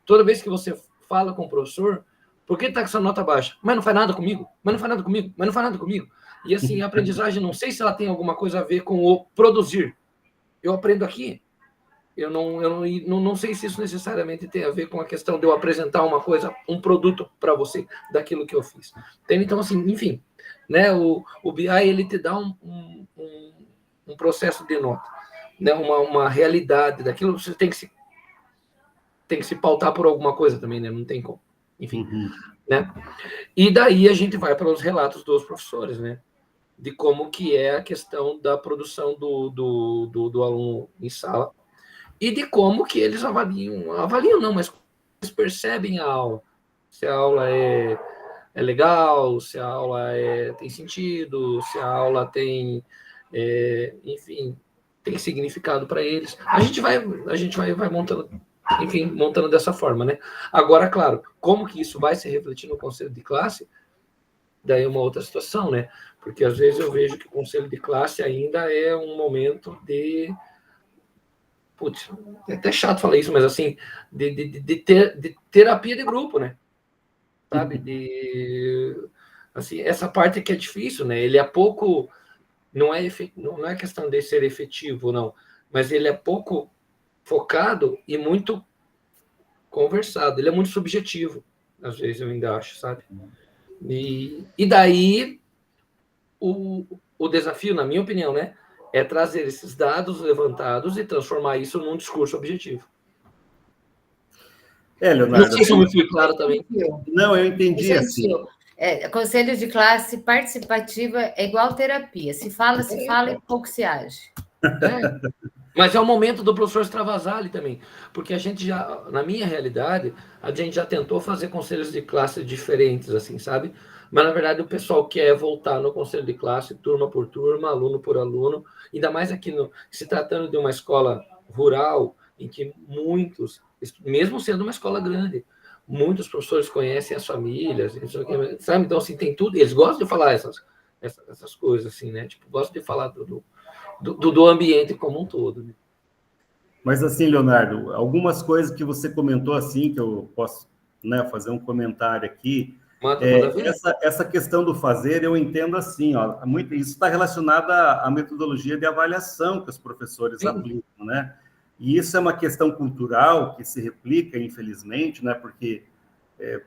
Toda vez que você fala com o professor, por que está com essa nota baixa? Mas não faz nada comigo, mas não faz nada comigo, mas não faz nada comigo. E assim, a aprendizagem, não sei se ela tem alguma coisa a ver com o produzir. Eu aprendo aqui, eu não sei se isso necessariamente tem a ver com a questão de eu apresentar uma coisa, um produto para você, daquilo que eu fiz. Então, assim, enfim, né, o BI, ele te dá um processo de nota, né, uma realidade daquilo, você tem que se pautar por alguma coisa também, né, não tem como, enfim, né, e daí a gente vai para os relatos dos professores, né, de como que é a questão da produção do aluno em sala, e de como que eles avaliam não, mas eles percebem a aula, se a aula é legal, se a aula tem sentido, se a aula tem, enfim, tem significado para eles. A gente vai montando, enfim, montando dessa forma, né? Agora, claro, como que isso vai se refletir no conselho de classe, daí é uma outra situação, né? Porque às vezes eu vejo que o conselho de classe ainda é um momento de... Putz, é até chato falar isso, mas assim, de terapia de grupo, né? Sabe? Assim, essa parte que é difícil, né? Ele é pouco... Não é questão de ser efetivo, não. Mas ele é pouco focado e muito conversado. Ele é muito subjetivo, às vezes eu ainda acho, sabe? E daí, o desafio, na minha opinião, né? É trazer esses dados levantados e transformar isso num discurso objetivo. Leonardo... Não sei se eu me fui claro também. Não, eu entendi assim. Conselho de classe participativa é igual terapia. Se fala e pouco se age. Mas é o momento do professor extravasar ali também. Porque a gente já, na minha realidade, a gente já tentou fazer conselhos de classe diferentes, assim, sabe? Mas, na verdade, o pessoal quer voltar no conselho de classe, turma por turma, aluno por aluno, ainda mais aqui se tratando de uma escola rural, em que muitos, mesmo sendo uma escola grande, muitos professores conhecem as famílias, sabe? Então, assim, tem tudo, eles gostam de falar essas coisas, assim, né? Tipo, gostam de falar do ambiente como um todo, né? Mas assim, Leonardo, algumas coisas que você comentou assim, que eu posso, né, fazer um comentário aqui. Manda ver. Essa questão do fazer, eu entendo assim, ó, isso está relacionado à metodologia de avaliação que os professores aplicam, né? E isso é uma questão cultural que se replica, infelizmente, né? Porque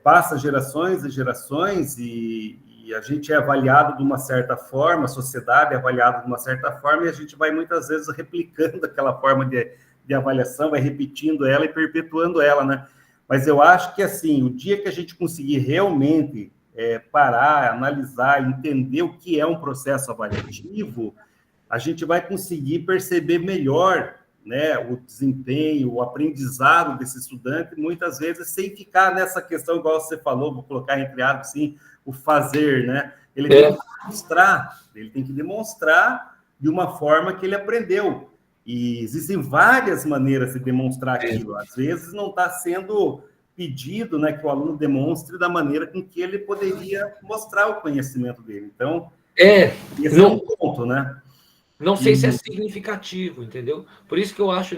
passa gerações e gerações e a gente é avaliado de uma certa forma, a sociedade é avaliada de uma certa forma, e a gente vai muitas vezes replicando aquela forma de avaliação, vai repetindo ela e perpetuando ela, né? Mas eu acho que, assim, o dia que a gente conseguir realmente parar, analisar, entender o que é um processo avaliativo, a gente vai conseguir perceber melhor, né, o desempenho, o aprendizado desse estudante, muitas vezes sem ficar nessa questão, igual você falou, vou colocar entre aspas, assim, o fazer, né? Ele tem que demonstrar de uma forma que ele aprendeu. E existem várias maneiras de demonstrar aquilo. Às vezes não está sendo pedido, né, que o aluno demonstre da maneira com que ele poderia mostrar o conhecimento dele. Então, esse é um ponto, né? Não sei se é significativo, entendeu? Por isso que eu acho,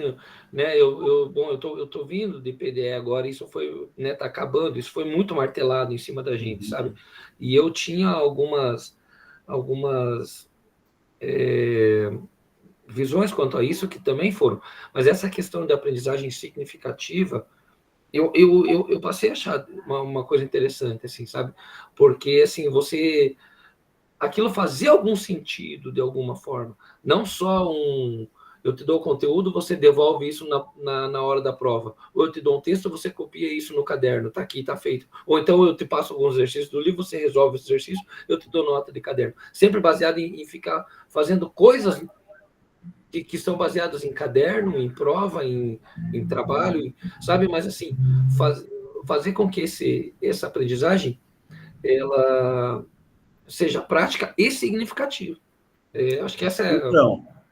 né? Eu tô vindo de PDE agora, isso foi, né? Tá acabando, isso foi muito martelado em cima da gente, sabe? E eu tinha algumas visões quanto a isso que também foram, mas essa questão da aprendizagem significativa, eu passei a achar uma coisa interessante, assim, sabe? Porque, assim, aquilo fazia algum sentido de alguma forma, não só eu te dou o conteúdo, você devolve isso na hora da prova, ou eu te dou um texto, você copia isso no caderno, tá aqui, tá feito, ou então eu te passo alguns exercícios do livro, você resolve esse exercício, eu te dou nota de caderno, sempre baseado em ficar fazendo coisas que são baseadas em caderno, em prova, em trabalho, sabe? Mas, assim, fazer com que essa aprendizagem ela seja prática e significativa. Acho que essa é...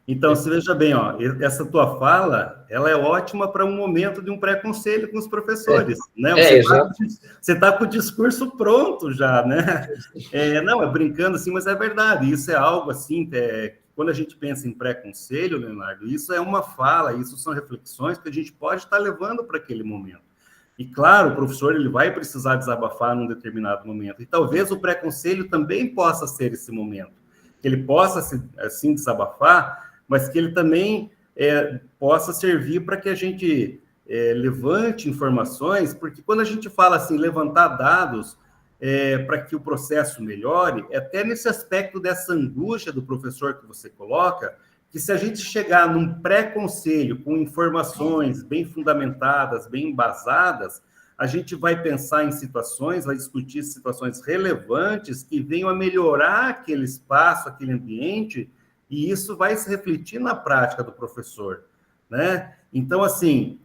Então, você veja bem, ó, essa tua fala, ela é ótima para um momento de um pré-conselho com os professores, né? Você tá com o discurso pronto já, né? Não, é brincando assim, mas é verdade, isso é algo assim, quando a gente pensa em pré-conselho, Leonardo, isso é uma fala, isso são reflexões que a gente pode estar levando para aquele momento. E, claro, o professor ele vai precisar desabafar num determinado momento, e talvez o pré-conselho também possa ser esse momento, que ele possa, assim, desabafar, mas que ele também possa servir para que a gente levante informações, porque quando a gente fala assim, levantar dados para que o processo melhore, até nesse aspecto dessa angústia do professor que você coloca, que se a gente chegar num pré-conselho com informações bem fundamentadas, bem embasadas, a gente vai pensar em situações, vai discutir situações relevantes que venham a melhorar aquele espaço, aquele ambiente, e isso vai se refletir na prática do professor, né? Então, assim,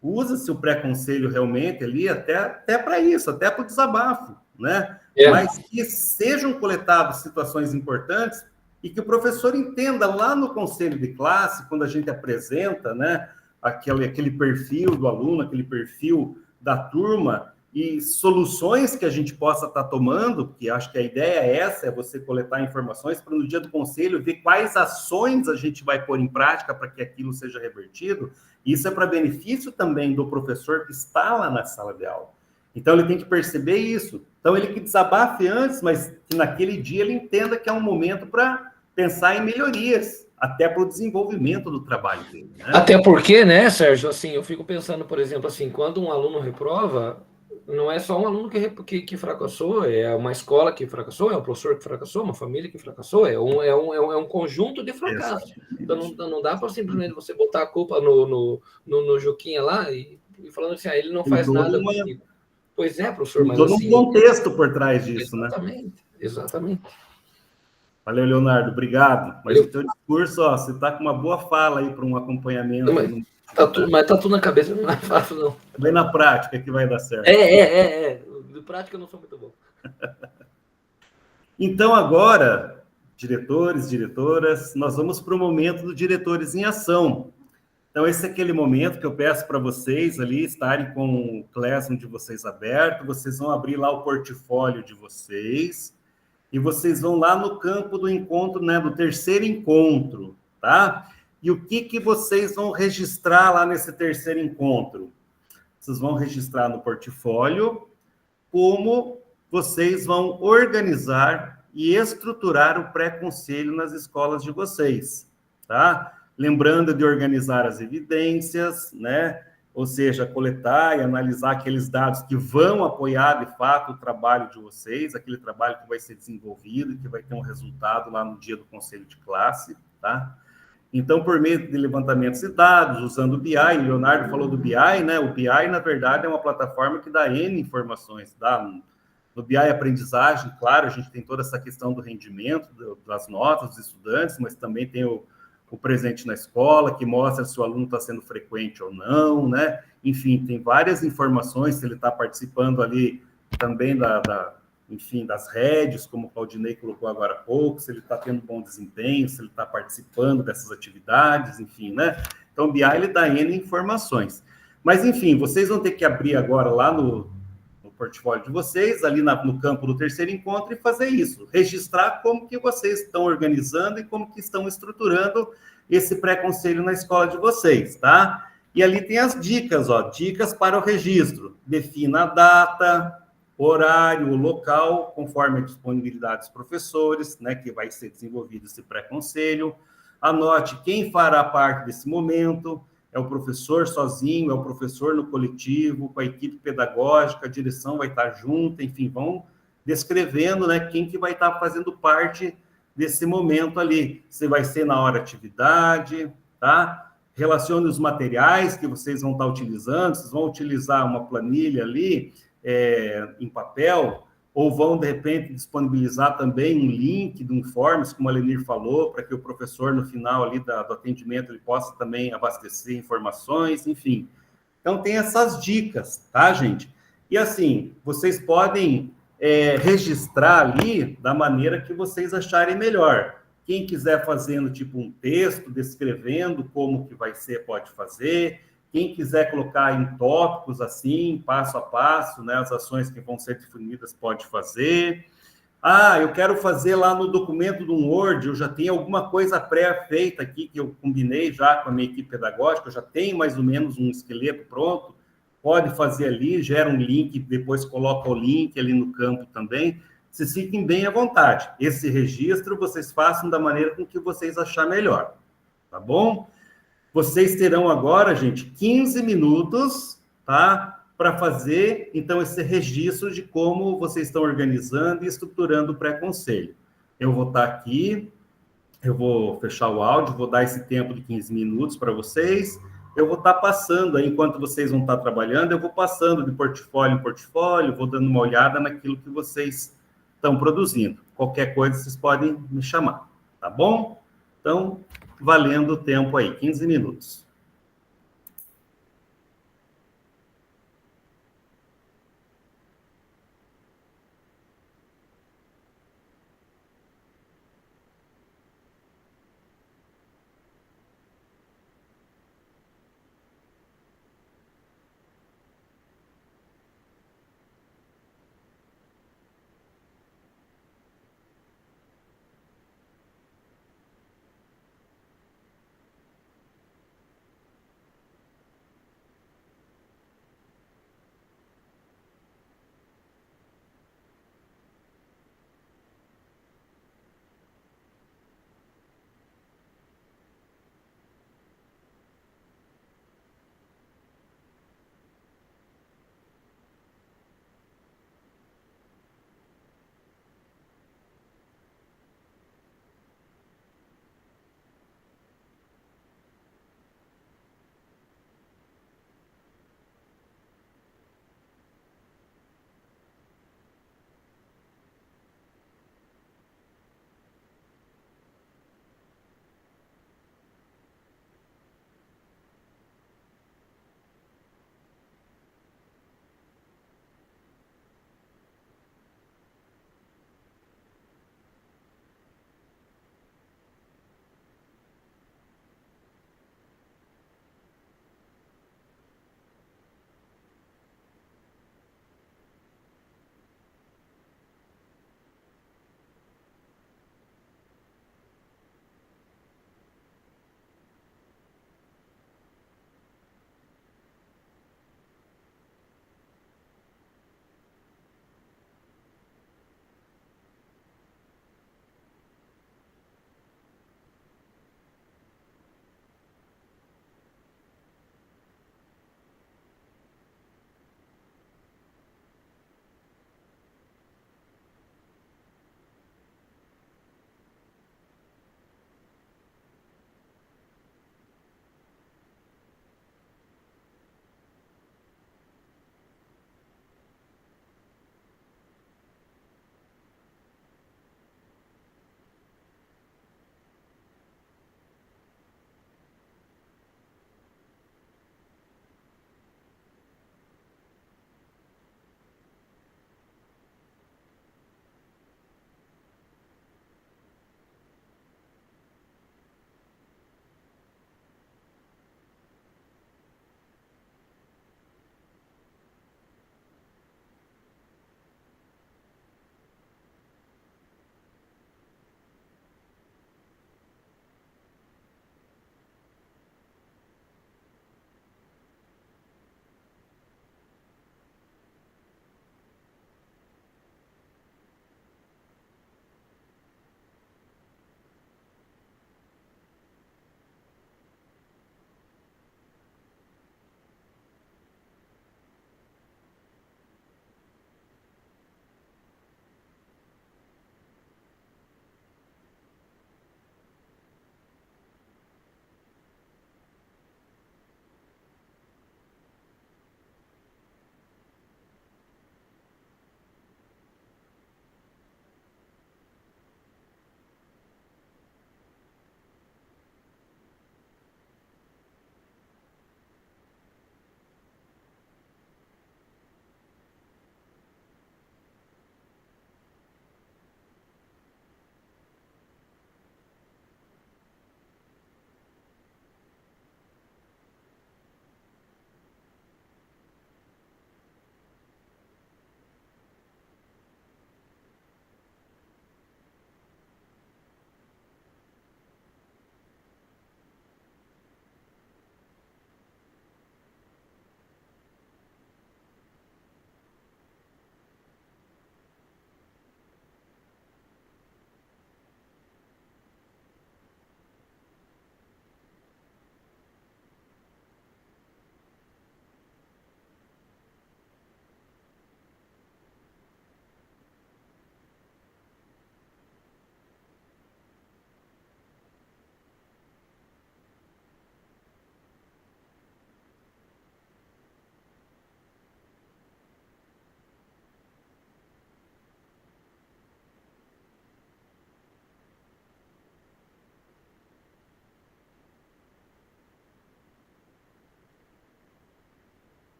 usa-se o pré-conselho realmente ali até para isso, até para o desabafo, né? Mas que sejam coletadas situações importantes e que o professor entenda lá no conselho de classe, quando a gente apresenta, né, aquele perfil do aluno, aquele perfil da turma e soluções que a gente possa estar tomando, porque acho que a ideia é essa, é você coletar informações para no dia do conselho ver quais ações a gente vai pôr em prática para que aquilo seja revertido. Isso é para benefício também do professor que está lá na sala de aula. Então, ele tem que perceber isso. Então, ele que desabafe antes, mas que naquele dia ele entenda que é um momento para pensar em melhorias, até para o desenvolvimento do trabalho dele. Né? Até porque, né, Sérgio, assim, eu fico pensando, por exemplo, assim, quando um aluno reprova, não é só um aluno que fracassou, é uma escola que fracassou, é um professor que fracassou, uma família que fracassou, é um conjunto de fracassos. Então, não dá para simplesmente você botar a culpa no Juquinha lá e falando assim, ele não faz nada comigo. Pois é, professor, mas assim... Todo um contexto por trás disso, Exatamente. Valeu, Leonardo, obrigado. Mas o teu discurso, ó, você está com uma boa fala aí para um acompanhamento. Mas tá tudo na cabeça, não é fácil, não. Também na prática que vai dar certo. De prática eu não sou muito bom. Então, agora, diretores, diretoras, nós vamos para o momento do Diretores em Ação. Então, esse é aquele momento que eu peço para vocês ali estarem com o Classroom de vocês aberto, vocês vão abrir lá o portfólio de vocês, e vocês vão lá no campo do encontro, né, do terceiro encontro, tá? E o que vocês vão registrar lá nesse terceiro encontro? Vocês vão registrar no portfólio como vocês vão organizar e estruturar o pré-conselho nas escolas de vocês, tá? Lembrando de organizar as evidências, né? Ou seja, coletar e analisar aqueles dados que vão apoiar, de fato, o trabalho de vocês, aquele trabalho que vai ser desenvolvido e que vai ter um resultado lá no dia do conselho de classe, tá? Então, por meio de levantamentos de dados, usando o BI, o Leonardo falou do BI, né? O BI, na verdade, é uma plataforma que dá N informações, tá? No BI aprendizagem, claro, a gente tem toda essa questão do rendimento, das notas dos estudantes, mas também tem o presente na escola, que mostra se o aluno está sendo frequente ou não, né? Enfim, tem várias informações, se ele está participando ali também enfim, das redes, como o Claudinei colocou agora há pouco, se ele está tendo bom desempenho, se ele está participando dessas atividades, enfim, né? Então, o BI, ele dá N informações. Mas, enfim, vocês vão ter que abrir agora lá no portfólio de vocês, ali no campo do terceiro encontro, e fazer isso, registrar como que vocês estão organizando e como que estão estruturando esse pré-conselho na escola de vocês, tá? E ali tem as dicas, ó, dicas para o registro. Defina a data, horário, local, conforme a disponibilidade dos professores, né, que vai ser desenvolvido esse pré-conselho. Anote quem fará parte desse momento, é o professor sozinho, é o professor no coletivo, com a equipe pedagógica, a direção vai estar junto, enfim, vão descrevendo, né, quem que vai estar fazendo parte desse momento ali. Se vai ser na hora atividade, tá? Relacione os materiais que vocês vão estar utilizando, vocês vão utilizar uma planilha ali, em papel, ou vão, de repente, disponibilizar também um link do Informes, como a Lenir falou, para que o professor, no final ali do atendimento, ele possa também abastecer informações, enfim. Então, tem essas dicas, tá, gente? E, assim, vocês podem registrar ali da maneira que vocês acharem melhor. Quem quiser fazendo, tipo, um texto, descrevendo como que vai ser, pode fazer. Quem quiser colocar em tópicos, assim, passo a passo, né, as ações que vão ser definidas, pode fazer. Ah, eu quero fazer lá no documento do Word, eu já tenho alguma coisa pré-feita aqui, que eu combinei já com a minha equipe pedagógica, eu já tenho mais ou menos um esqueleto pronto, pode fazer ali, gera um link, depois coloca o link ali no campo também. Vocês fiquem bem à vontade. Esse registro vocês façam da maneira com que vocês achar melhor, tá bom? Vocês terão agora, gente, 15 minutos, tá? Para fazer, então, esse registro de como vocês estão organizando e estruturando o pré-conselho. Eu vou estar aqui, eu vou fechar o áudio, vou dar esse tempo de 15 minutos para vocês. Eu vou estar passando, aí, enquanto vocês vão estar trabalhando, eu vou passando de portfólio em portfólio, vou dando uma olhada naquilo que vocês estão produzindo. Qualquer coisa, vocês podem me chamar, tá bom? Então, valendo o tempo aí, 15 minutos.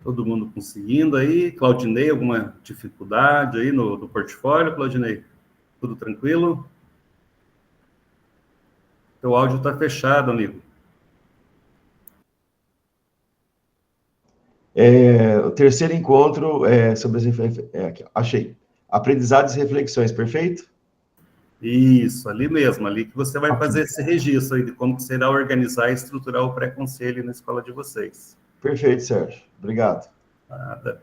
Todo mundo conseguindo aí? Claudinei, alguma dificuldade aí no portfólio, Claudinei? Tudo tranquilo? Teu áudio está fechado, amigo. O terceiro encontro é sobre aqui, achei. Aprendizados e reflexões, perfeito? Isso, ali mesmo, ali que você vai Aqui. fazer esse registro aí de como será organizar e estruturar o pré-conselho na escola de vocês. Perfeito, Sérgio. Obrigado. Nada.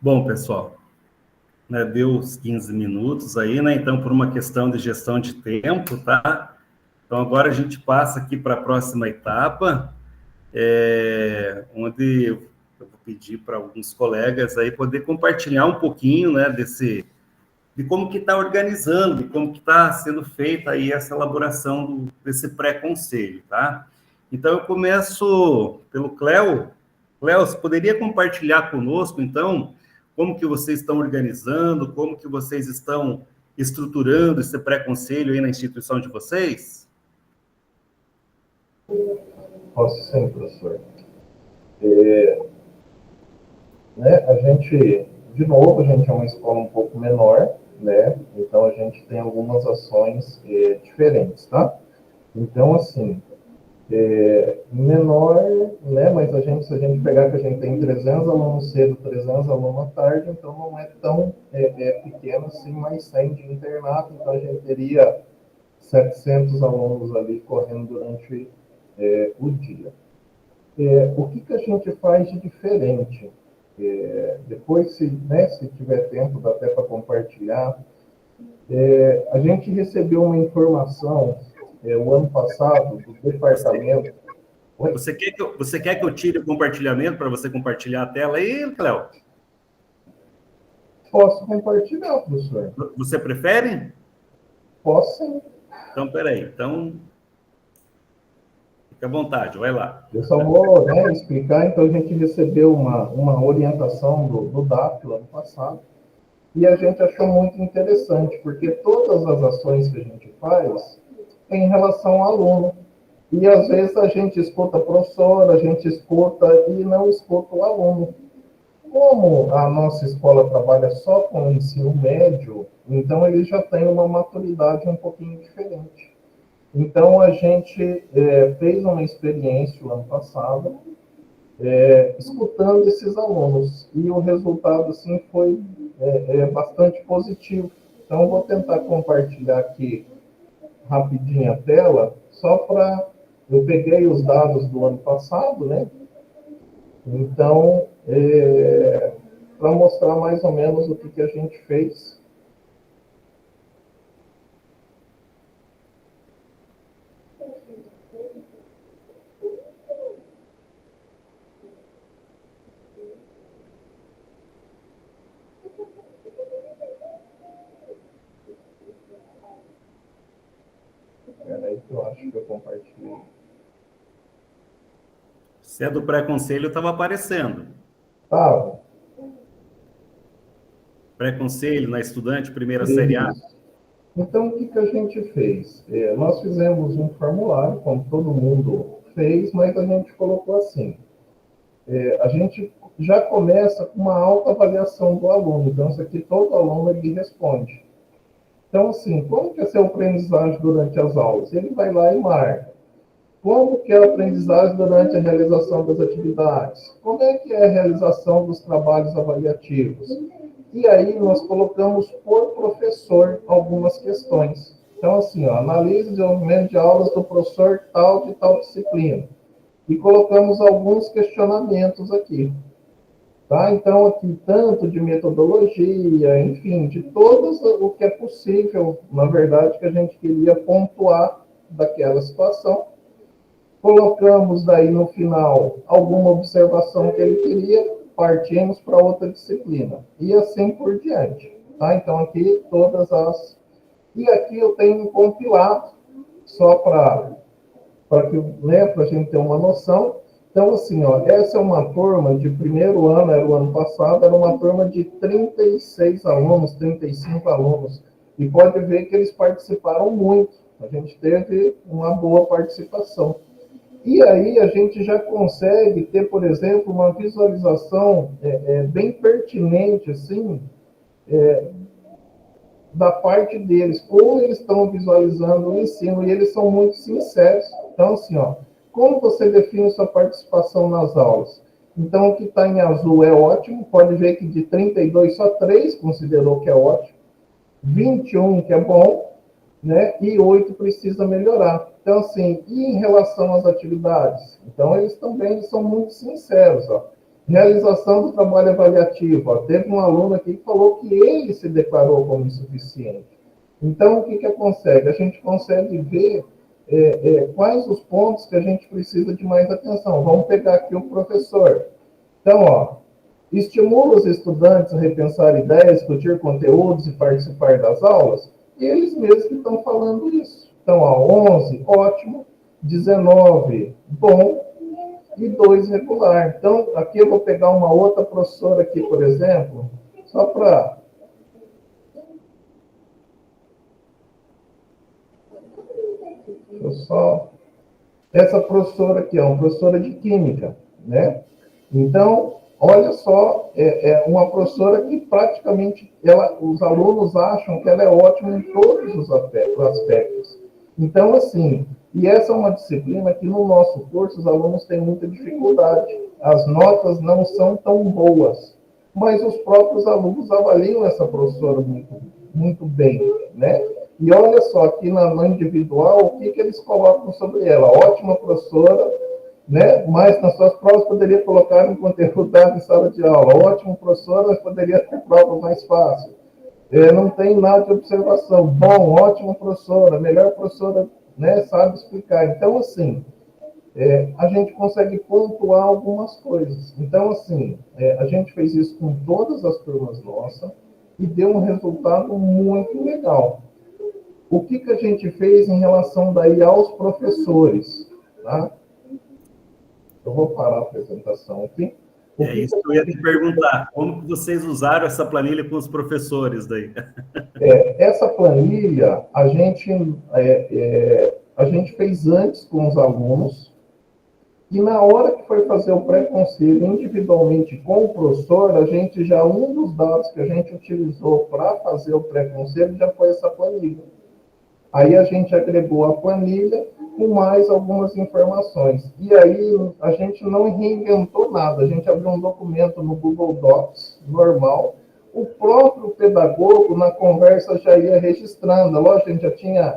Bom, pessoal, né, deu os 15 minutos aí, né? Então, por uma questão de gestão de tempo, tá? Então, agora a gente passa aqui para a próxima etapa, onde eu vou pedir para alguns colegas aí poder compartilhar um pouquinho, né, de como que está organizando, de como que está sendo feita aí essa elaboração desse pré-conselho, tá? Então, eu começo pelo Cléo. Cléo, você poderia compartilhar conosco, então, como que vocês estão organizando, como que vocês estão estruturando esse pré-conselho aí na instituição de vocês? Posso sim, professor. A gente, de novo, a gente é uma escola um pouco menor, né? Então, a gente tem algumas ações diferentes, tá? Então, assim, menor, né? Mas se a gente pegar que a gente tem 300 alunos cedo, 300 alunos à tarde, então não é tão pequeno assim, mais 100 de internato, então a gente teria 700 alunos ali correndo durante o dia. O que a gente faz de diferente? Depois, se tiver tempo, dá até para compartilhar. A gente recebeu uma informação o ano passado do departamento. Você quer que eu tire o compartilhamento para você compartilhar a tela aí, Cléo? Posso compartilhar, professor. Você prefere? Posso sim. Então, peraí. Então, fica à vontade, vai lá. Eu só vou explicar. Então, a gente recebeu uma orientação do DAP ano passado e a gente achou muito interessante, porque todas as ações que a gente faz é em relação ao aluno. E, às vezes, a gente escuta a professora, a gente escuta e não escuta o aluno. Como a nossa escola trabalha só com o ensino médio, então ele já tem uma maturidade um pouquinho diferente. Então, a gente fez uma experiência no ano passado, escutando esses alunos, e o resultado, assim, foi bastante positivo. Então, eu vou tentar compartilhar aqui rapidinho a tela, só para... Eu peguei os dados do ano passado, né? Então, para mostrar mais ou menos o que a gente fez. Espera aí que eu acho que eu compartilhei. Se é do pré-conselho, estava aparecendo. Tá. Pré-conselho na estudante, primeira série A. Então, o que a gente fez? Nós fizemos um formulário, como todo mundo fez, mas a gente colocou assim. A gente já começa com uma autoavaliação do aluno. Então, isso aqui todo aluno ele responde. Então, assim, como que é seu aprendizagem durante as aulas? Ele vai lá e marca. Como que é a aprendizagem durante a realização das atividades? Como é que é a realização dos trabalhos avaliativos? E aí nós colocamos por professor algumas questões. Então, assim, analise o desenvolvimento de aulas do professor tal de tal disciplina. E colocamos alguns questionamentos aqui. Tá? Então, aqui, tanto de metodologia, enfim, de todos o que é possível, na verdade, que a gente queria pontuar daquela situação. Colocamos daí no final alguma observação que ele queria, partimos para outra disciplina. E assim por diante. Tá? Então, aqui todas as... E aqui eu tenho um compilado, só para a gente ter uma noção. Então, assim, essa é uma turma de primeiro ano, era o ano passado, era uma turma de 36 alunos, 35 alunos. E pode ver que eles participaram muito. A gente teve uma boa participação. E aí a gente já consegue ter, por exemplo, uma visualização bem pertinente, assim, da parte deles, como eles estão visualizando o ensino, e eles são muito sinceros. Então, assim, como você define sua participação nas aulas? Então, o que está em azul é ótimo, pode ver que de 32, só 3 considerou que é ótimo, 21 que é bom, né? E 8 precisa melhorar. Então, assim, e em relação às atividades? Então, eles também são muito sinceros. Realização do trabalho avaliativo. Ó, teve um aluno aqui que falou que ele se declarou como insuficiente. Então, o que consegue? A gente consegue ver quais os pontos que a gente precisa de mais atenção. Vamos pegar aqui o professor. Então, ó, estimula os estudantes a repensar ideias, discutir conteúdos e participar das aulas. E eles mesmos que estão falando isso. Então, ó, 11, ótimo. 19, bom. E 2, regular. Então, aqui eu vou pegar uma outra professora aqui, por exemplo, só para... Essa professora aqui é uma professora de química, né? Então, olha só, é uma professora que praticamente, os alunos acham que ela é ótima em todos os aspectos. Então, assim, e essa é uma disciplina que no nosso curso os alunos têm muita dificuldade. As notas não são tão boas, mas os próprios alunos avaliam essa professora muito, muito bem, né? E olha só, aqui na individual, o que eles colocam sobre ela? Ótima professora, né? Mas nas suas provas poderia colocar um conteúdo dado em sala de aula. Ótima professora, mas poderia ter prova mais fácil. Não tem nada de observação. Bom, ótima professora, melhor professora, né? Sabe explicar. Então, assim, a gente consegue pontuar algumas coisas. Então, assim, a gente fez isso com todas as turmas nossas e deu um resultado muito legal. O que a gente fez em relação daí aos professores, tá? Eu vou parar a apresentação aqui. Isso que eu ia te perguntar, como que vocês usaram essa planilha com os professores daí? Essa planilha, a gente fez antes com os alunos, e na hora que foi fazer o pré-conselho individualmente com o professor, um dos dados que a gente utilizou para fazer o pré-conselho já foi essa planilha. Aí a gente agregou a planilha com mais algumas informações. E aí a gente não reinventou nada. A gente abriu um documento no Google Docs, normal. O próprio pedagogo, na conversa, já ia registrando. Lógico, a gente já tinha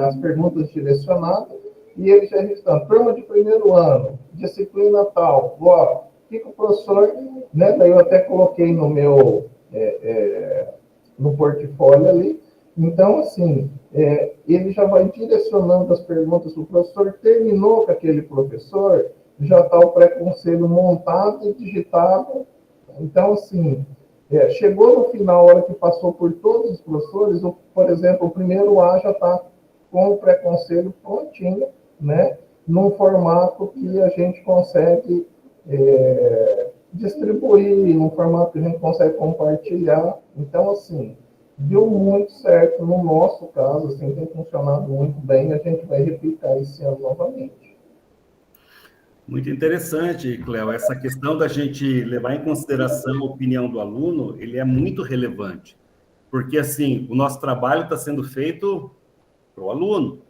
as perguntas direcionadas e ele já registrando. Turma de primeiro ano, disciplina tal. O que o professor... Né, daí eu até coloquei no meu... no portfólio ali. Então, assim, ele já vai direcionando as perguntas. O professor terminou com aquele professor, já está o pré-conselho montado e digitado. Então, assim, chegou no final, a hora que passou por todos os professores, por exemplo, o primeiro A já está com o pré-conselho prontinho, né? Num formato que a gente consegue distribuir, num formato que a gente consegue compartilhar. Então, assim... deu muito certo no nosso caso, assim, tem funcionado muito bem, a gente vai replicar esse ano novamente. Muito interessante, Cléo, essa questão da gente levar em consideração a opinião do aluno, ele é muito relevante, porque, assim, o nosso trabalho está sendo feito para o aluno.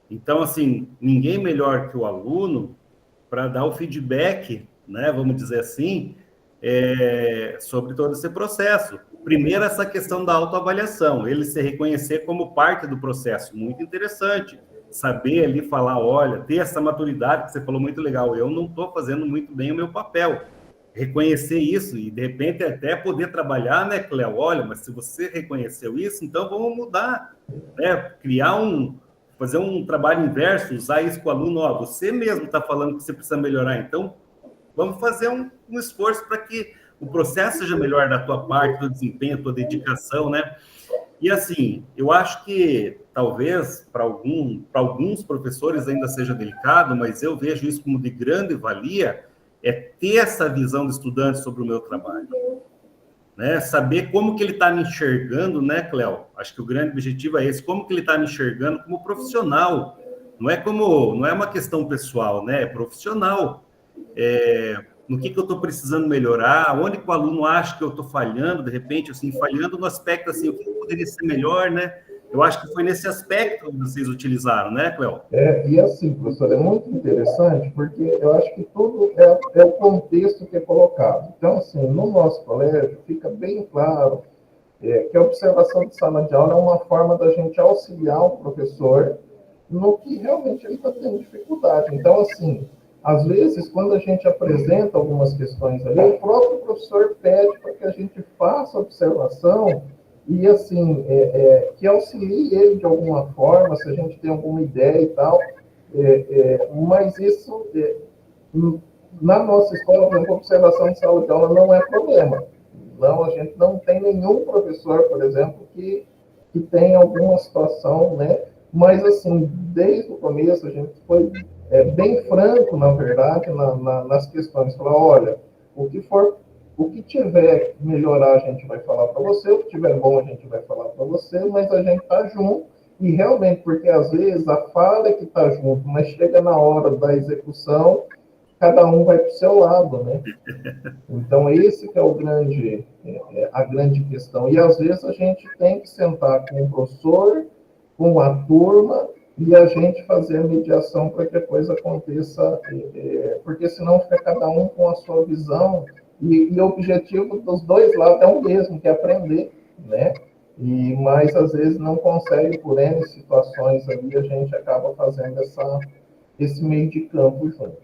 Então, assim, ninguém melhor que o aluno para dar o feedback, né, vamos dizer assim, sobre todo esse processo. Primeiro, essa questão da autoavaliação, ele se reconhecer como parte do processo, muito interessante. Saber ali falar, olha, ter essa maturidade que você falou muito legal, eu não estou fazendo muito bem o meu papel. Reconhecer isso e, de repente, até poder trabalhar, né, Cléo? Olha, mas se você reconheceu isso, então vamos mudar, né? Fazer um trabalho inverso, usar isso com o aluno, ó, você mesmo está falando que você precisa melhorar, então vamos fazer um esforço para que o processo seja melhor da tua parte, do desempenho, tua dedicação, né? E assim, eu acho que talvez para alguns professores ainda seja delicado, mas eu vejo isso como de grande valia, ter essa visão do estudante sobre o meu trabalho, né? Saber como que ele está me enxergando, né, Cléo? Acho que o grande objetivo é esse, como que ele está me enxergando como profissional. Não é uma questão pessoal, né? É profissional. No que eu estou precisando melhorar, onde que o aluno acha que eu estou falhando, de repente, assim, falhando no aspecto, assim, o que poderia ser melhor, né? Eu acho que foi nesse aspecto que vocês utilizaram, né, Cléo? E assim, professor, é muito interessante, porque eu acho que tudo é o contexto que é colocado. Então, assim, no nosso colégio, fica bem claro que a observação de sala de aula é uma forma da gente auxiliar o professor no que realmente ele está tendo dificuldade. Então, assim, às vezes, quando a gente apresenta algumas questões ali, o próprio professor pede para que a gente faça observação e, assim, que auxilie ele de alguma forma, se a gente tem alguma ideia e tal, mas isso, na nossa escola, por exemplo, observação de sala de aula não é problema. Não, a gente não tem nenhum professor, por exemplo, que tem alguma situação, né? Mas, assim, desde o começo, a gente foi bem franco, na verdade, nas questões. Falar, olha, o que tiver que melhorar, a gente vai falar para você, o que tiver bom, a gente vai falar para você, mas a gente está junto, e realmente, porque às vezes a fala é que está junto, mas chega na hora da execução, cada um vai para o seu lado, né? Então, esse que é a grande questão. E, às vezes, a gente tem que sentar com o professor, com a turma, e a gente fazer a mediação para que a coisa aconteça, porque senão fica cada um com a sua visão, e o objetivo dos dois lados é o mesmo, que é aprender, né? Mas, às vezes, não consegue, por N situações ali, a gente acaba fazendo esse meio de campo junto.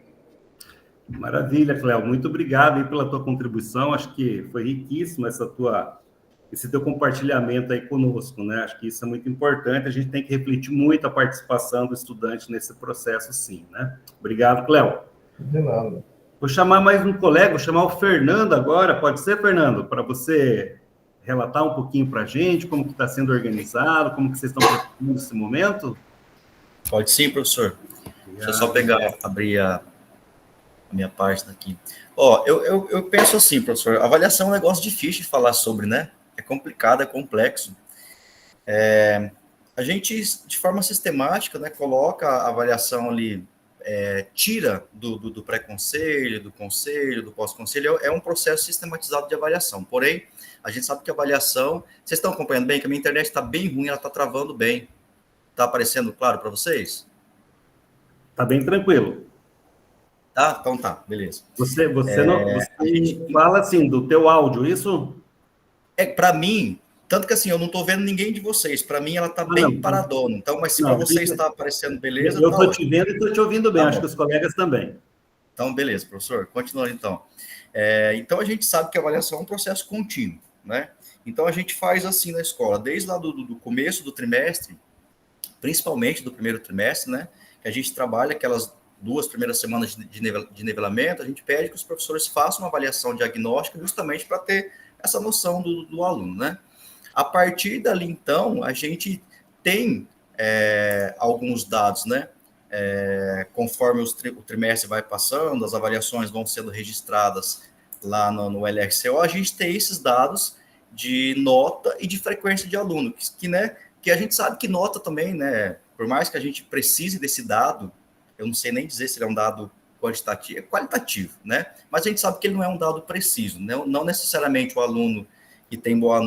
Maravilha, Cléo. Muito obrigado aí pela tua contribuição. Acho que foi riquíssimo esse teu compartilhamento aí conosco, né? Acho que isso é muito importante. A gente tem que refletir muito a participação do estudante nesse processo, sim, né? Obrigado, Cléo. De nada. Vou chamar mais um colega, vou chamar o Fernando agora. Pode ser, Fernando? Para você relatar um pouquinho para a gente como que está sendo organizado, como que vocês estão preparando esse momento? Pode sim, professor. Deixa eu só abrir a minha página aqui. Eu penso assim, professor, avaliação é um negócio difícil de falar sobre, né? É complicado, é complexo. A gente, de forma sistemática, né, coloca a avaliação ali, tira do pré-conselho, do conselho, do pós-conselho, é um processo sistematizado de avaliação. Porém, a gente sabe que a avaliação... Vocês estão acompanhando bem? Que a minha internet está bem ruim, ela está travando bem. Está aparecendo claro para vocês? Está bem tranquilo. Tá? Então tá, beleza. Você fala assim, do teu áudio, isso? Para mim, tanto que assim, eu não estou vendo ninguém de vocês. Para mim, ela está bem paradona. Então, mas se para vocês está aparecendo beleza... Eu estou te vendo e estou te ouvindo bem, acho que os colegas também. Então, beleza, professor. Continuando, então. Então, a gente sabe que a avaliação é um processo contínuo, né? Então, a gente faz assim na escola, desde lá do começo do trimestre, principalmente do primeiro trimestre, né? Que a gente trabalha aquelas 2 primeiras semanas de nivelamento, a gente pede que os professores façam uma avaliação diagnóstica justamente para ter essa noção do aluno, né? A partir dali, então, a gente tem alguns dados, né? Conforme o trimestre vai passando, as avaliações vão sendo registradas lá no LRCO, a gente tem esses dados de nota e de frequência de aluno, que a gente sabe que nota também, né? Por mais que a gente precise desse dado, eu não sei nem dizer se ele é um dado quantitativo, é qualitativo, né? Mas a gente sabe que ele não é um dado preciso, né? Não necessariamente o aluno que tem boa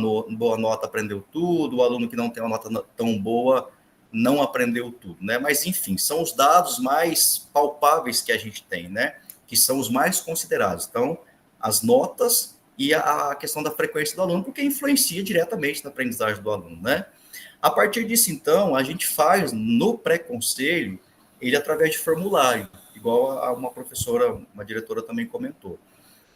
nota aprendeu tudo, o aluno que não tem uma nota tão boa não aprendeu tudo, né? Mas, enfim, são os dados mais palpáveis que a gente tem, né? Que são os mais considerados. Então, as notas e a questão da frequência do aluno, porque influencia diretamente na aprendizagem do aluno, né? A partir disso, então, a gente faz no pré-conselho ele através de formulário, igual a uma professora, uma diretora também comentou.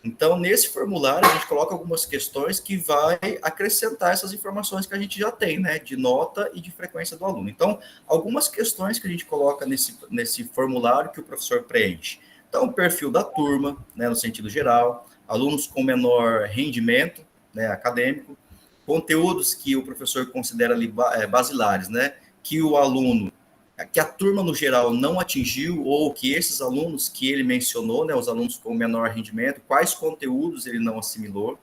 Então, nesse formulário, a gente coloca algumas questões que vai acrescentar essas informações que a gente já tem, né, de nota e de frequência do aluno. Então, algumas questões que a gente coloca nesse formulário que o professor preenche. Então, o perfil da turma, né, no sentido geral, alunos com menor rendimento, né, acadêmico, conteúdos que o professor considera ali basilares, né, que o aluno, que a turma no geral não atingiu, ou que esses alunos que ele mencionou, né, os alunos com menor rendimento, quais conteúdos ele não assimilou,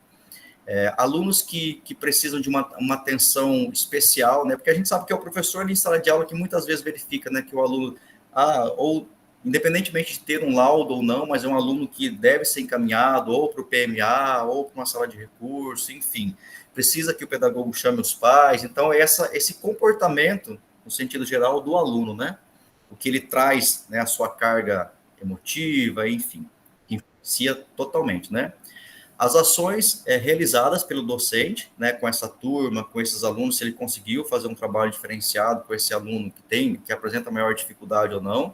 alunos que precisam de uma atenção especial, né, porque a gente sabe que é o professor ali em sala de aula que muitas vezes verifica, né, que o aluno, ou independentemente de ter um laudo ou não, mas é um aluno que deve ser encaminhado ou para o PMA, ou para uma sala de recurso, enfim, precisa que o pedagogo chame os pais. Então, esse comportamento, no sentido geral, do aluno, né? O que ele traz, né, a sua carga emotiva, enfim, influencia totalmente, né? As ações realizadas pelo docente, né, com essa turma, com esses alunos, se ele conseguiu fazer um trabalho diferenciado com esse aluno que apresenta maior dificuldade ou não.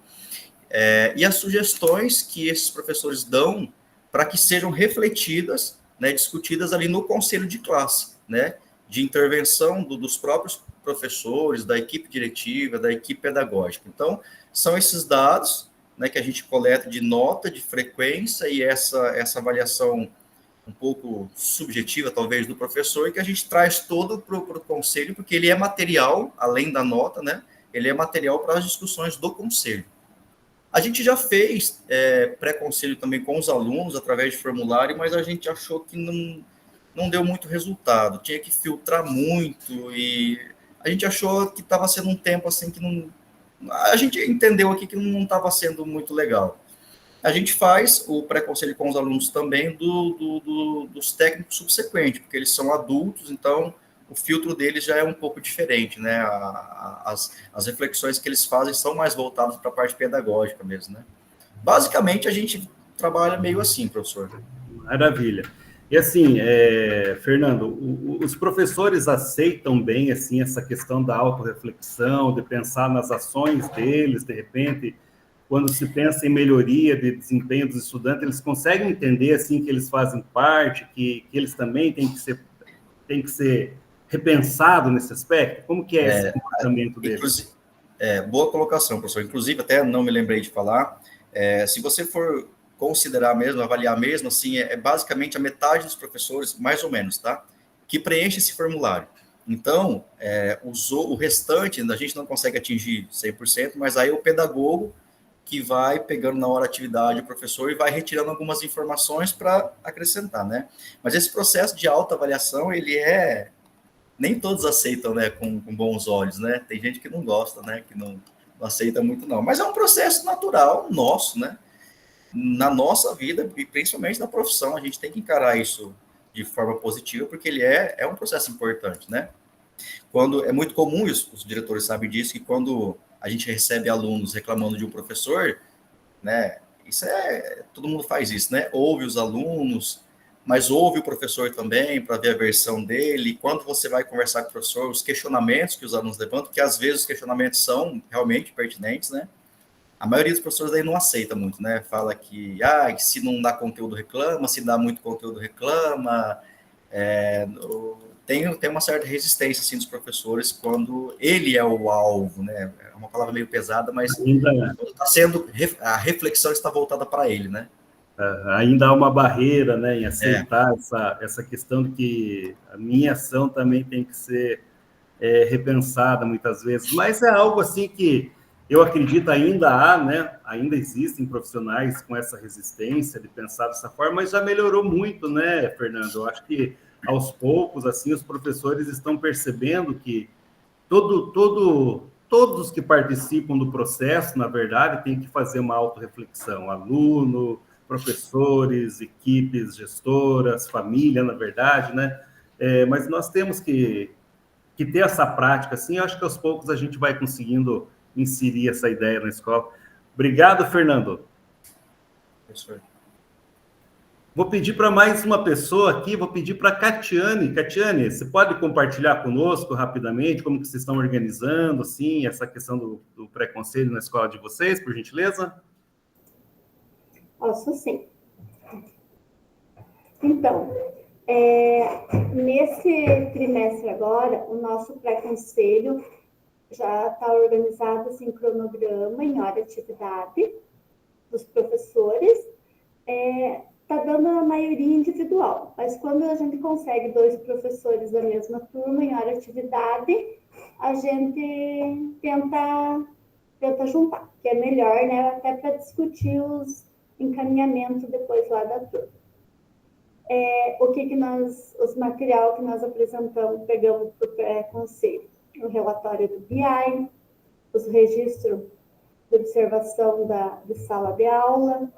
e as sugestões que esses professores dão para que sejam refletidas, né, discutidas ali no conselho de classe, né, de intervenção dos próprios professores, da equipe diretiva, da equipe pedagógica. Então, são esses dados, né, que a gente coleta de nota, de frequência, e essa avaliação um pouco subjetiva, talvez, do professor, e que a gente traz todo para o conselho, porque ele é material, além da nota, né, ele é material para as discussões do conselho. A gente já fez pré-conselho também com os alunos, através de formulário, mas a gente achou que não deu muito resultado, tinha que filtrar muito, e a gente achou que estava sendo um tempo assim que não... A gente entendeu aqui que não estava sendo muito legal. A gente faz o pré-conselho com os alunos também dos técnicos subsequentes, porque eles são adultos, então o filtro deles já é um pouco diferente, né? As reflexões que eles fazem são mais voltadas para a parte pedagógica mesmo, né? Basicamente, a gente trabalha meio assim, professor. Maravilha. E assim, Fernando, os professores aceitam bem assim essa questão da autorreflexão, de pensar nas ações deles, de repente, quando se pensa em melhoria de desempenho dos estudantes, eles conseguem entender assim que eles fazem parte, que eles também têm que ser repensado nesse aspecto? Como que é esse comportamento deles? Boa colocação, professor. Inclusive, até não me lembrei de falar, se você for considerar mesmo, avaliar mesmo, assim, basicamente a metade dos professores, mais ou menos, tá? Que preenche esse formulário. Então, o restante, a gente não consegue atingir 100%, mas aí o pedagogo que vai pegando na hora a atividade o professor e vai retirando algumas informações para acrescentar, né? Mas esse processo de autoavaliação, ele nem todos aceitam, né, com bons olhos, né? Tem gente que não gosta, né, que não aceita muito, não. Mas é um processo natural nosso, né? Na nossa vida, e principalmente na profissão, a gente tem que encarar isso de forma positiva, porque ele é um processo importante, né? Quando é muito comum, os diretores sabem disso, que quando a gente recebe alunos reclamando de um professor, né, todo mundo faz isso, né? Ouve os alunos, mas ouve o professor também para ver a versão dele. Quando você vai conversar com o professor, os questionamentos que os alunos levantam, que às vezes os questionamentos são realmente pertinentes, né? A maioria dos professores aí não aceita muito, né? Fala que se não dá conteúdo, reclama, se dá muito conteúdo, reclama. Tem uma certa resistência assim, dos professores quando ele é o alvo, né? É uma palavra meio pesada, mas está sendo, a reflexão está voltada para ele, né? Ainda há uma barreira, né, em aceitar essa questão de que a minha ação também tem que ser repensada muitas vezes, mas é algo assim que eu acredito ainda há, né, ainda existem profissionais com essa resistência de pensar dessa forma, mas já melhorou muito, né, Fernando? Eu acho que aos poucos, assim, os professores estão percebendo que todos que participam do processo, na verdade, têm que fazer uma autorreflexão, aluno, professores, equipes gestoras, família, na verdade, né? Mas nós temos que ter essa prática, assim, eu acho que aos poucos a gente vai conseguindo inserir essa ideia na escola. Obrigado, Fernando. Professor. Vou pedir para mais uma pessoa aqui, vou pedir para a Catiane. Catiane, você pode compartilhar conosco rapidamente como que vocês estão organizando, assim, essa questão do pré-conselho na escola de vocês, por gentileza? Posso sim. Então, nesse trimestre agora, o nosso pré-conselho já está organizado assim, cronograma em hora de atividade dos professores. Está dando a maioria individual, mas quando a gente consegue 2 professores da mesma turma em hora de atividade, a gente tenta juntar, que é melhor, né, até para discutir os encaminhamentos depois lá da turma. Os material que nós apresentamos, pegamos para o pré-conselho, o relatório do BI, os registros de observação de sala de aula,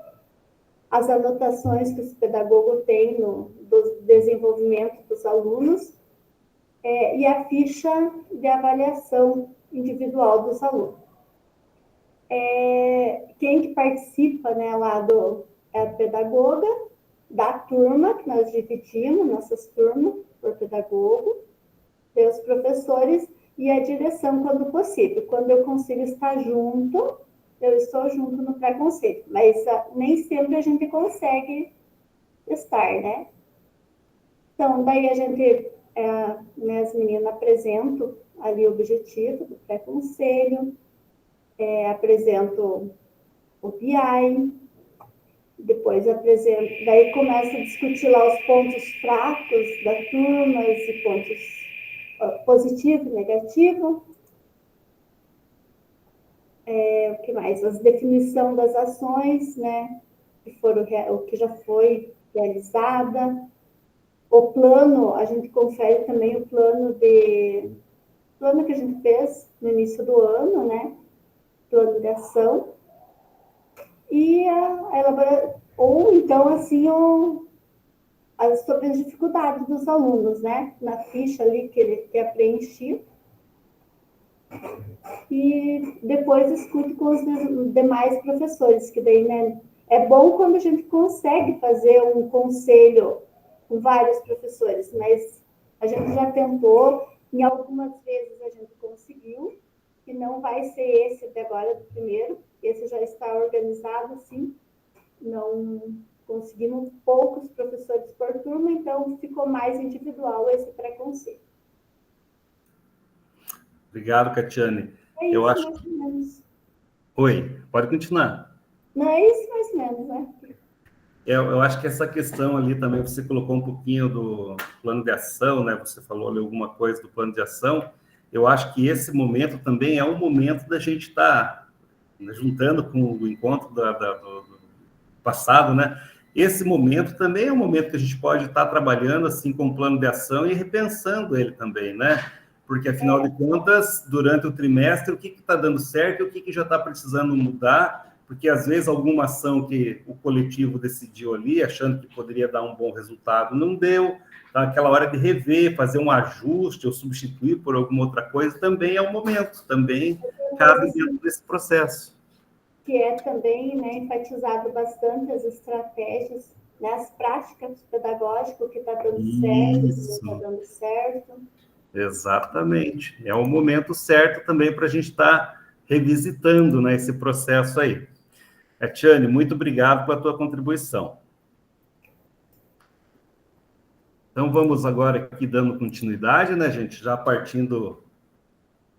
as anotações que os pedagogos têm do desenvolvimento dos alunos e a ficha de avaliação individual dos alunos. Quem que participa, né, lá é a pedagoga da turma, que nós dividimos, nossas turmas, por pedagogo, tem os professores e a direção, quando possível. Quando eu consigo estar junto, eu estou junto no pré-conceito, mas nem sempre a gente consegue estar, né? Então, daí a gente, as meninas apresentam ali o objetivo do pré-conselho, apresento o PI, depois apresento, daí começa a discutir lá os pontos fracos da turma, e pontos positivo e negativo. O que mais? As definição das ações, né? O que já foi realizada. O plano, a gente confere também o plano que a gente fez no início do ano, né? Plano de ação. E ou então, assim, sobre as dificuldades dos alunos, né? Na ficha ali que ele quer preencher. E depois escuto com os demais professores, que daí, né? É bom quando a gente consegue fazer um conselho com vários professores, mas a gente já tentou, em algumas vezes a gente conseguiu, que não vai ser esse de agora, do primeiro, esse já está organizado, assim, não conseguimos poucos professores por turma, então ficou mais individual esse pré-conceito. Obrigado, Catiane. É isso, mais ou menos. Oi, pode continuar. Não, é isso mais ou menos, né? Eu acho que essa questão ali também, você colocou um pouquinho do plano de ação, né? Você falou ali alguma coisa do plano de ação. Eu acho que esse momento também é um momento da gente estar juntando com o encontro do passado, né? Esse momento também é um momento que a gente pode estar trabalhando assim com o plano de ação e repensando ele também, né? Porque, afinal de contas, durante o trimestre, o que está dando certo e o que já está precisando mudar, porque, às vezes, alguma ação que o coletivo decidiu ali, achando que poderia dar um bom resultado, não deu. Então, aquela hora de rever, fazer um ajuste ou substituir por alguma outra coisa, também é um momento, também cabe dentro desse processo. Que é também, né, enfatizado bastante as estratégias, né, as práticas pedagógicas, o que está dando certo, o que não está dando certo. Exatamente. É o momento certo também para a gente estar revisitando, né, esse processo aí. Catiane, muito obrigado pela tua contribuição. Então, vamos agora aqui dando continuidade, né, gente? Já partindo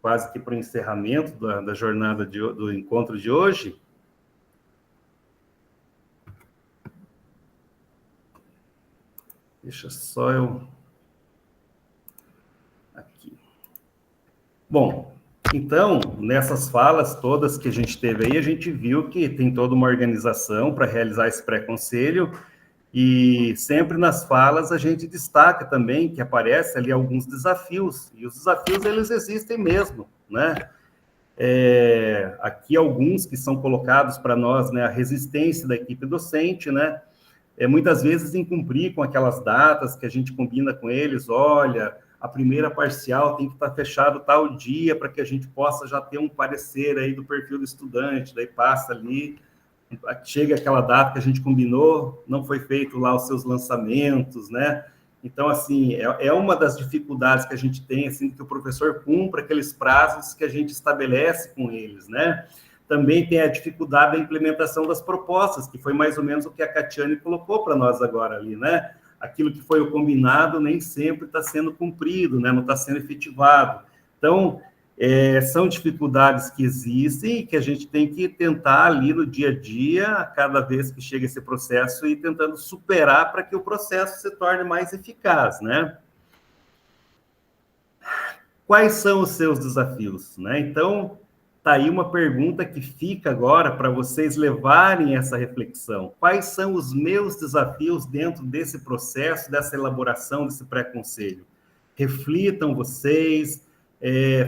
quase que para o encerramento da jornada do encontro de hoje. Deixa só eu... Aqui. Bom, então, nessas falas todas que a gente teve aí, a gente viu que tem toda uma organização para realizar esse pré-conselho, e sempre nas falas a gente destaca também que aparece ali alguns desafios, e os desafios, eles existem mesmo, né? Aqui alguns que são colocados para nós, né? A resistência da equipe docente, né? Muitas vezes em cumprir com aquelas datas que a gente combina com eles, olha, a primeira parcial tem que estar fechado tal dia para que a gente possa já ter um parecer aí do perfil do estudante, daí passa ali, chega aquela data que a gente combinou, não foi feito lá os seus lançamentos, né? Então, assim, é uma das dificuldades que a gente tem, assim, que o professor cumpra aqueles prazos que a gente estabelece com eles, né? Também tem a dificuldade da implementação das propostas, que foi mais ou menos o que a Catiane colocou para nós agora ali, né? Aquilo que foi o combinado nem sempre está sendo cumprido, né? Não está sendo efetivado. Então, são dificuldades que existem e que a gente tem que tentar ali no dia a dia, cada vez que chega esse processo, e tentando superar para que o processo se torne mais eficaz, né? Quais são os seus desafios, né? Então, tá aí uma pergunta que fica agora para vocês levarem essa reflexão. Quais são os meus desafios dentro desse processo, dessa elaboração desse pré-conselho? Reflitam vocês,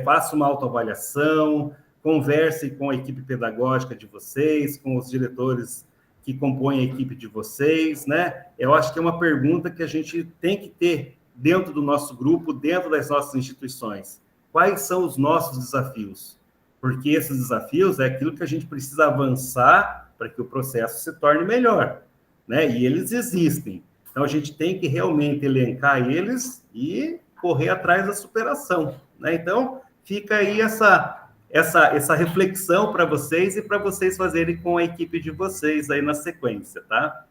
façam uma autoavaliação, conversem com a equipe pedagógica de vocês, com os diretores que compõem a equipe de vocês, né? Eu acho que é uma pergunta que a gente tem que ter dentro do nosso grupo, dentro das nossas instituições. Quais são os nossos desafios? Porque esses desafios é aquilo que a gente precisa avançar para que o processo se torne melhor, né? E eles existem. Então, a gente tem que realmente elencar eles e correr atrás da superação, né? Então, fica aí essa reflexão para vocês e para vocês fazerem com a equipe de vocês aí na sequência, tá?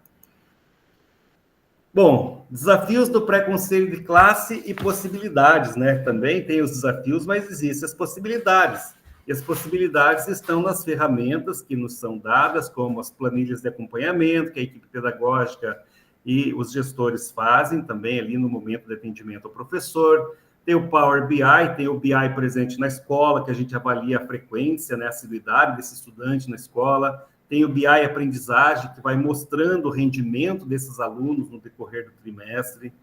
Bom, desafios do pré-conselho de classe e possibilidades, né? Também tem os desafios, mas existem as possibilidades. E as possibilidades estão nas ferramentas que nos são dadas, como as planilhas de acompanhamento, que a equipe pedagógica e os gestores fazem também ali no momento de atendimento ao professor. Tem o Power BI, tem o BI presente na escola, que a gente avalia a frequência, né, a assiduidade desse estudante na escola. Tem o BI Aprendizagem, que vai mostrando o rendimento desses alunos no decorrer do trimestre.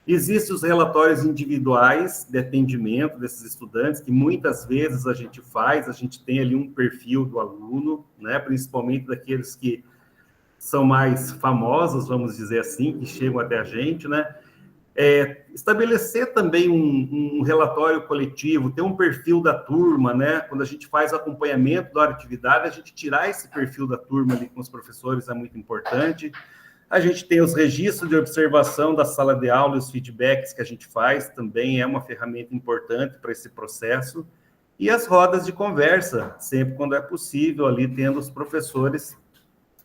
Existem os relatórios individuais de atendimento desses estudantes, que muitas vezes a gente tem ali um perfil do aluno, né, principalmente daqueles que são mais famosos, vamos dizer assim, que chegam até a gente, né? Estabelecer também um relatório coletivo, ter um perfil da turma, né? Quando a gente faz o acompanhamento da atividade, a gente tirar esse perfil da turma ali com os professores é muito importante. A gente tem os registros de observação da sala de aula e os feedbacks que a gente faz, também é uma ferramenta importante para esse processo. E as rodas de conversa, sempre quando é possível, ali tendo os professores,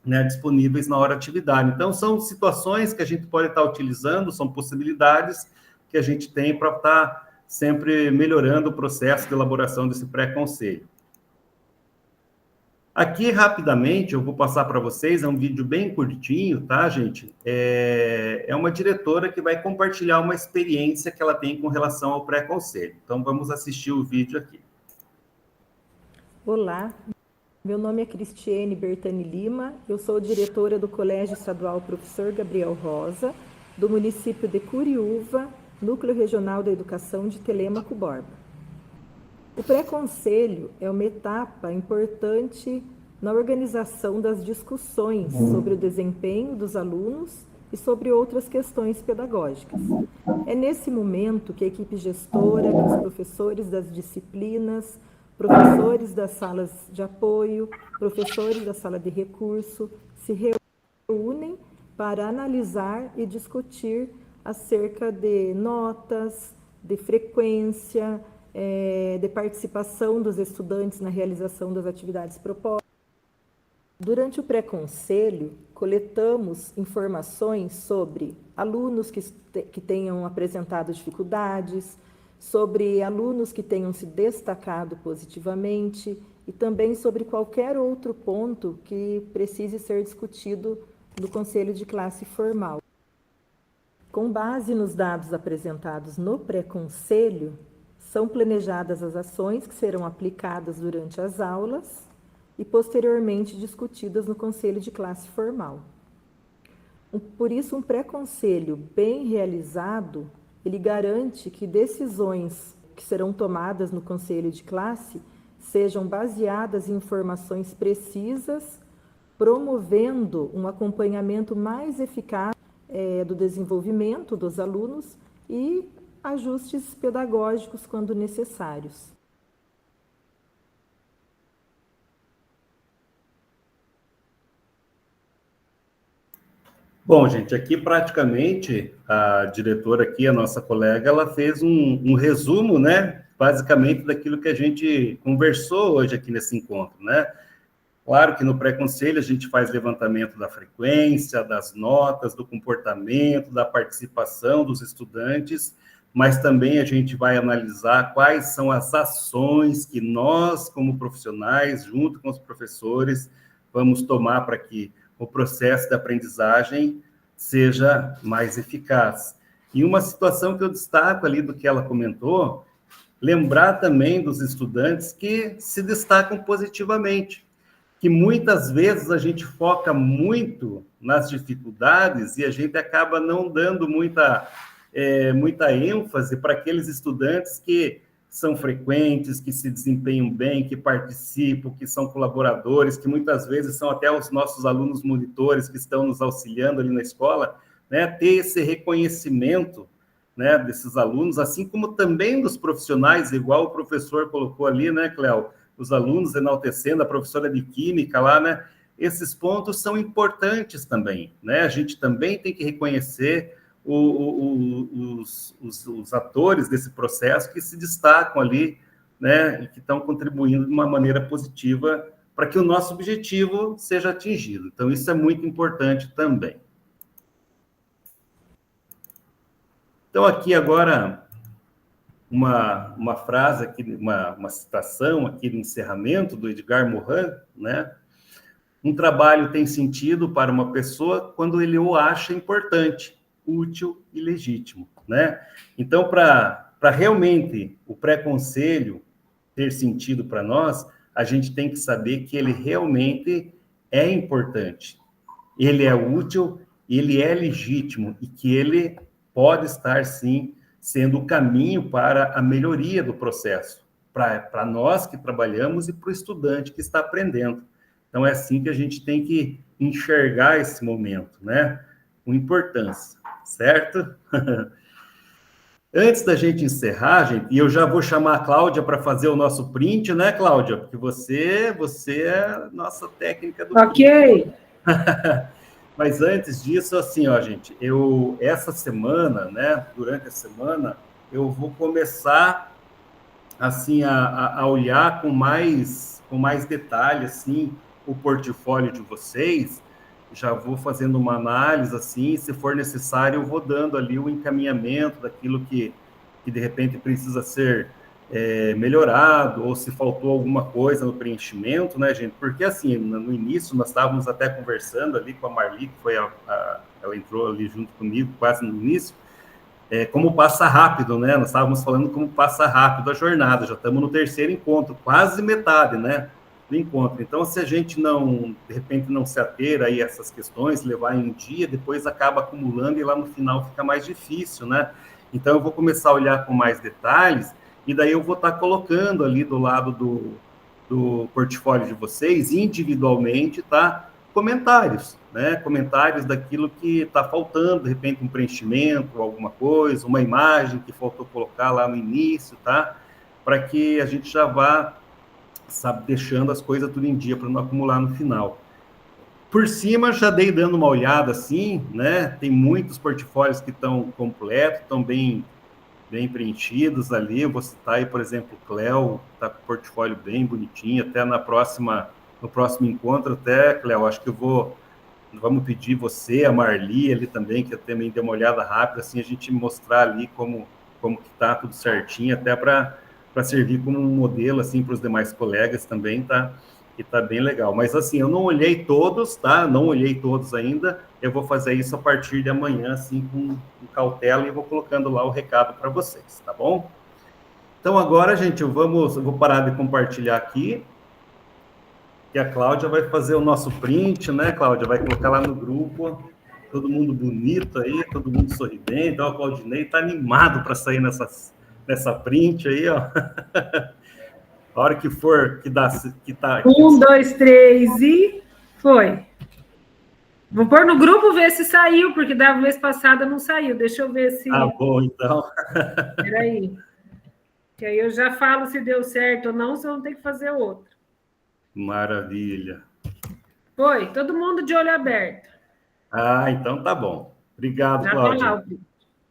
né, disponíveis na hora de atividade. Então, são situações que a gente pode estar utilizando, são possibilidades que a gente tem para estar sempre melhorando o processo de elaboração desse pré-conselho. Aqui, rapidamente, eu vou passar para vocês, é um vídeo bem curtinho, tá, gente? É uma diretora que vai compartilhar uma experiência que ela tem com relação ao pré-conselho. Então, vamos assistir o vídeo aqui. Olá, meu nome é Cristiane Bertani Lima, eu sou diretora do Colégio Estadual Professor Gabriel Rosa, do município de Curiúva, Núcleo Regional da Educação de Telêmaco Borba. O pré-conselho é uma etapa importante na organização das discussões sobre o desempenho dos alunos e sobre outras questões pedagógicas. É nesse momento que a equipe gestora, que os professores das disciplinas, professores das salas de apoio, professores da sala de recurso, se reúnem para analisar e discutir acerca de notas, de frequência, de participação dos estudantes na realização das atividades propostas. Durante o pré-conselho, coletamos informações sobre alunos que tenham apresentado dificuldades, sobre alunos que tenham se destacado positivamente e também sobre qualquer outro ponto que precise ser discutido no conselho de classe formal. Com base nos dados apresentados no pré-conselho, são planejadas as ações que serão aplicadas durante as aulas e posteriormente discutidas no conselho de classe formal. Por isso, um pré-conselho bem realizado, ele garante que decisões que serão tomadas no conselho de classe sejam baseadas em informações precisas, promovendo um acompanhamento mais eficaz do desenvolvimento dos alunos e ajustes pedagógicos quando necessários. Bom, gente, aqui praticamente a diretora aqui, a nossa colega, ela fez um resumo, né, basicamente daquilo que a gente conversou hoje aqui nesse encontro, né? Claro que no pré-conselho a gente faz levantamento da frequência, das notas, do comportamento, da participação dos estudantes, mas também a gente vai analisar quais são as ações que nós, como profissionais, junto com os professores, vamos tomar para que o processo de aprendizagem seja mais eficaz. E uma situação que eu destaco ali do que ela comentou, lembrar também dos estudantes que se destacam positivamente, que muitas vezes a gente foca muito nas dificuldades e a gente acaba não dando muita ênfase para aqueles estudantes que são frequentes, que se desempenham bem, que participam, que são colaboradores, que muitas vezes são até os nossos alunos monitores que estão nos auxiliando ali na escola, né? Ter esse reconhecimento, né, desses alunos, assim como também dos profissionais, igual o professor colocou ali, né, Cléo? Os alunos enaltecendo a professora de química lá, né? Esses pontos são importantes também, né? A gente também tem que reconhecer os atores desse processo que se destacam ali né, e que estão contribuindo de uma maneira positiva para que o nosso objetivo seja atingido. Então, isso é muito importante também. Então, aqui agora, uma frase aqui, uma citação aqui do encerramento do Edgar Morin, né? Um trabalho tem sentido para uma pessoa quando ele o acha importante, útil e legítimo, né? Então, para realmente o pré-conselho ter sentido para nós, a gente tem que saber que ele realmente é importante, ele é útil, ele é legítimo e que ele pode estar, sim, sendo o caminho para a melhoria do processo, para nós que trabalhamos e para o estudante que está aprendendo. Então, é assim que a gente tem que enxergar esse momento, né? Com importância, certo? Antes da gente encerrar, gente, e eu já vou chamar a Cláudia para fazer o nosso print, né, Cláudia? Porque você é a nossa técnica do Ok. print. Mas antes disso, assim, ó, gente, essa semana, né, durante a semana, eu vou começar, assim, a olhar com mais detalhe, assim, o portfólio de vocês. Já vou fazendo uma análise, assim, se for necessário, eu vou dando ali o encaminhamento daquilo que de repente precisa ser melhorado, ou se faltou alguma coisa no preenchimento, né, gente? Porque, assim, no início, nós estávamos até conversando ali com a Marli, que foi ela entrou ali junto comigo, quase no início, como passa rápido, né? Nós estávamos falando como passa rápido a jornada, já estamos no terceiro encontro, quase metade, né, do encontro. Então, se a gente não, de repente, não se ater aí a essas questões, levar em um dia, depois acaba acumulando e lá no final fica mais difícil, né? Então, eu vou começar a olhar com mais detalhes e daí eu vou estar colocando ali do lado do portfólio de vocês, individualmente, tá? Comentários, né? Comentários daquilo que está faltando, de repente um preenchimento, alguma coisa, uma imagem que faltou colocar lá no início, tá? Para que a gente já vá, sabe, deixando as coisas tudo em dia para não acumular no final. Por cima, já dei dando uma olhada assim, né? Tem muitos portfólios que estão completos, estão bem preenchidos ali. Eu vou citar aí, por exemplo, o Cléo, está com o portfólio bem bonitinho, até no próximo encontro, até, Cléo, acho que vamos pedir você, a Marli ali também, que eu também dei uma olhada rápida, assim, a gente mostrar ali como que está tudo certinho, até para servir como um modelo, assim, para os demais colegas também, tá? Que tá bem legal. Mas, assim, eu não olhei todos, tá? Não olhei todos ainda. Eu vou fazer isso a partir de amanhã, assim, com cautela, e vou colocando lá o recado para vocês, tá bom? Então, agora, gente, eu vou parar de compartilhar aqui, que a Cláudia vai fazer o nosso print, né, Cláudia? Vai colocar lá no grupo, todo mundo bonito aí, todo mundo sorridente. Então, o Claudinei tá animado para sair nessa print aí, ó. A hora que for, que tá... 1, 2, 3 e foi. Vou pôr no grupo ver se saiu, porque da vez passada não saiu. Deixa eu ver se... Ah, bom, então. Espera aí. Que aí eu já falo se deu certo ou não, senão tem que fazer outro. Maravilha. Foi, todo mundo de olho aberto. Ah, então tá bom. Obrigado, Já Cláudia. tá lá,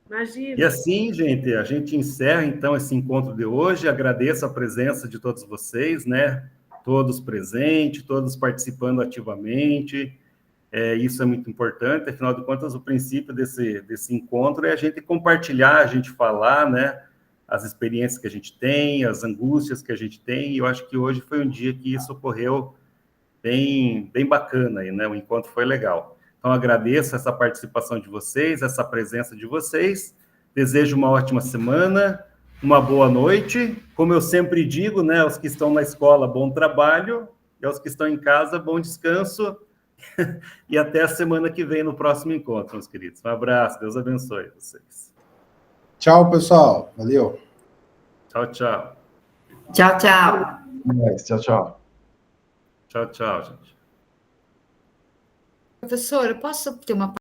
imagina. E assim, gente, a gente encerra, então, esse encontro de hoje. Agradeço a presença de todos vocês, né? Todos presentes, todos participando ativamente. Isso é muito importante, afinal de contas, o princípio desse encontro é a gente compartilhar, a gente falar, né? As experiências que a gente tem, as angústias que a gente tem, e eu acho que hoje foi um dia que isso ocorreu bem bacana, aí, né? O encontro foi legal. Então, agradeço essa participação de vocês, essa presença de vocês. Desejo uma ótima semana, uma boa noite. Como eu sempre digo, né, aos que estão na escola, bom trabalho, e aos que estão em casa, bom descanso. E até a semana que vem, no próximo encontro, meus queridos. Um abraço, Deus abençoe vocês. Tchau, pessoal. Valeu. Tchau, tchau. Tchau, tchau. Tchau, tchau. Tchau, tchau, gente. Professor, eu posso ter uma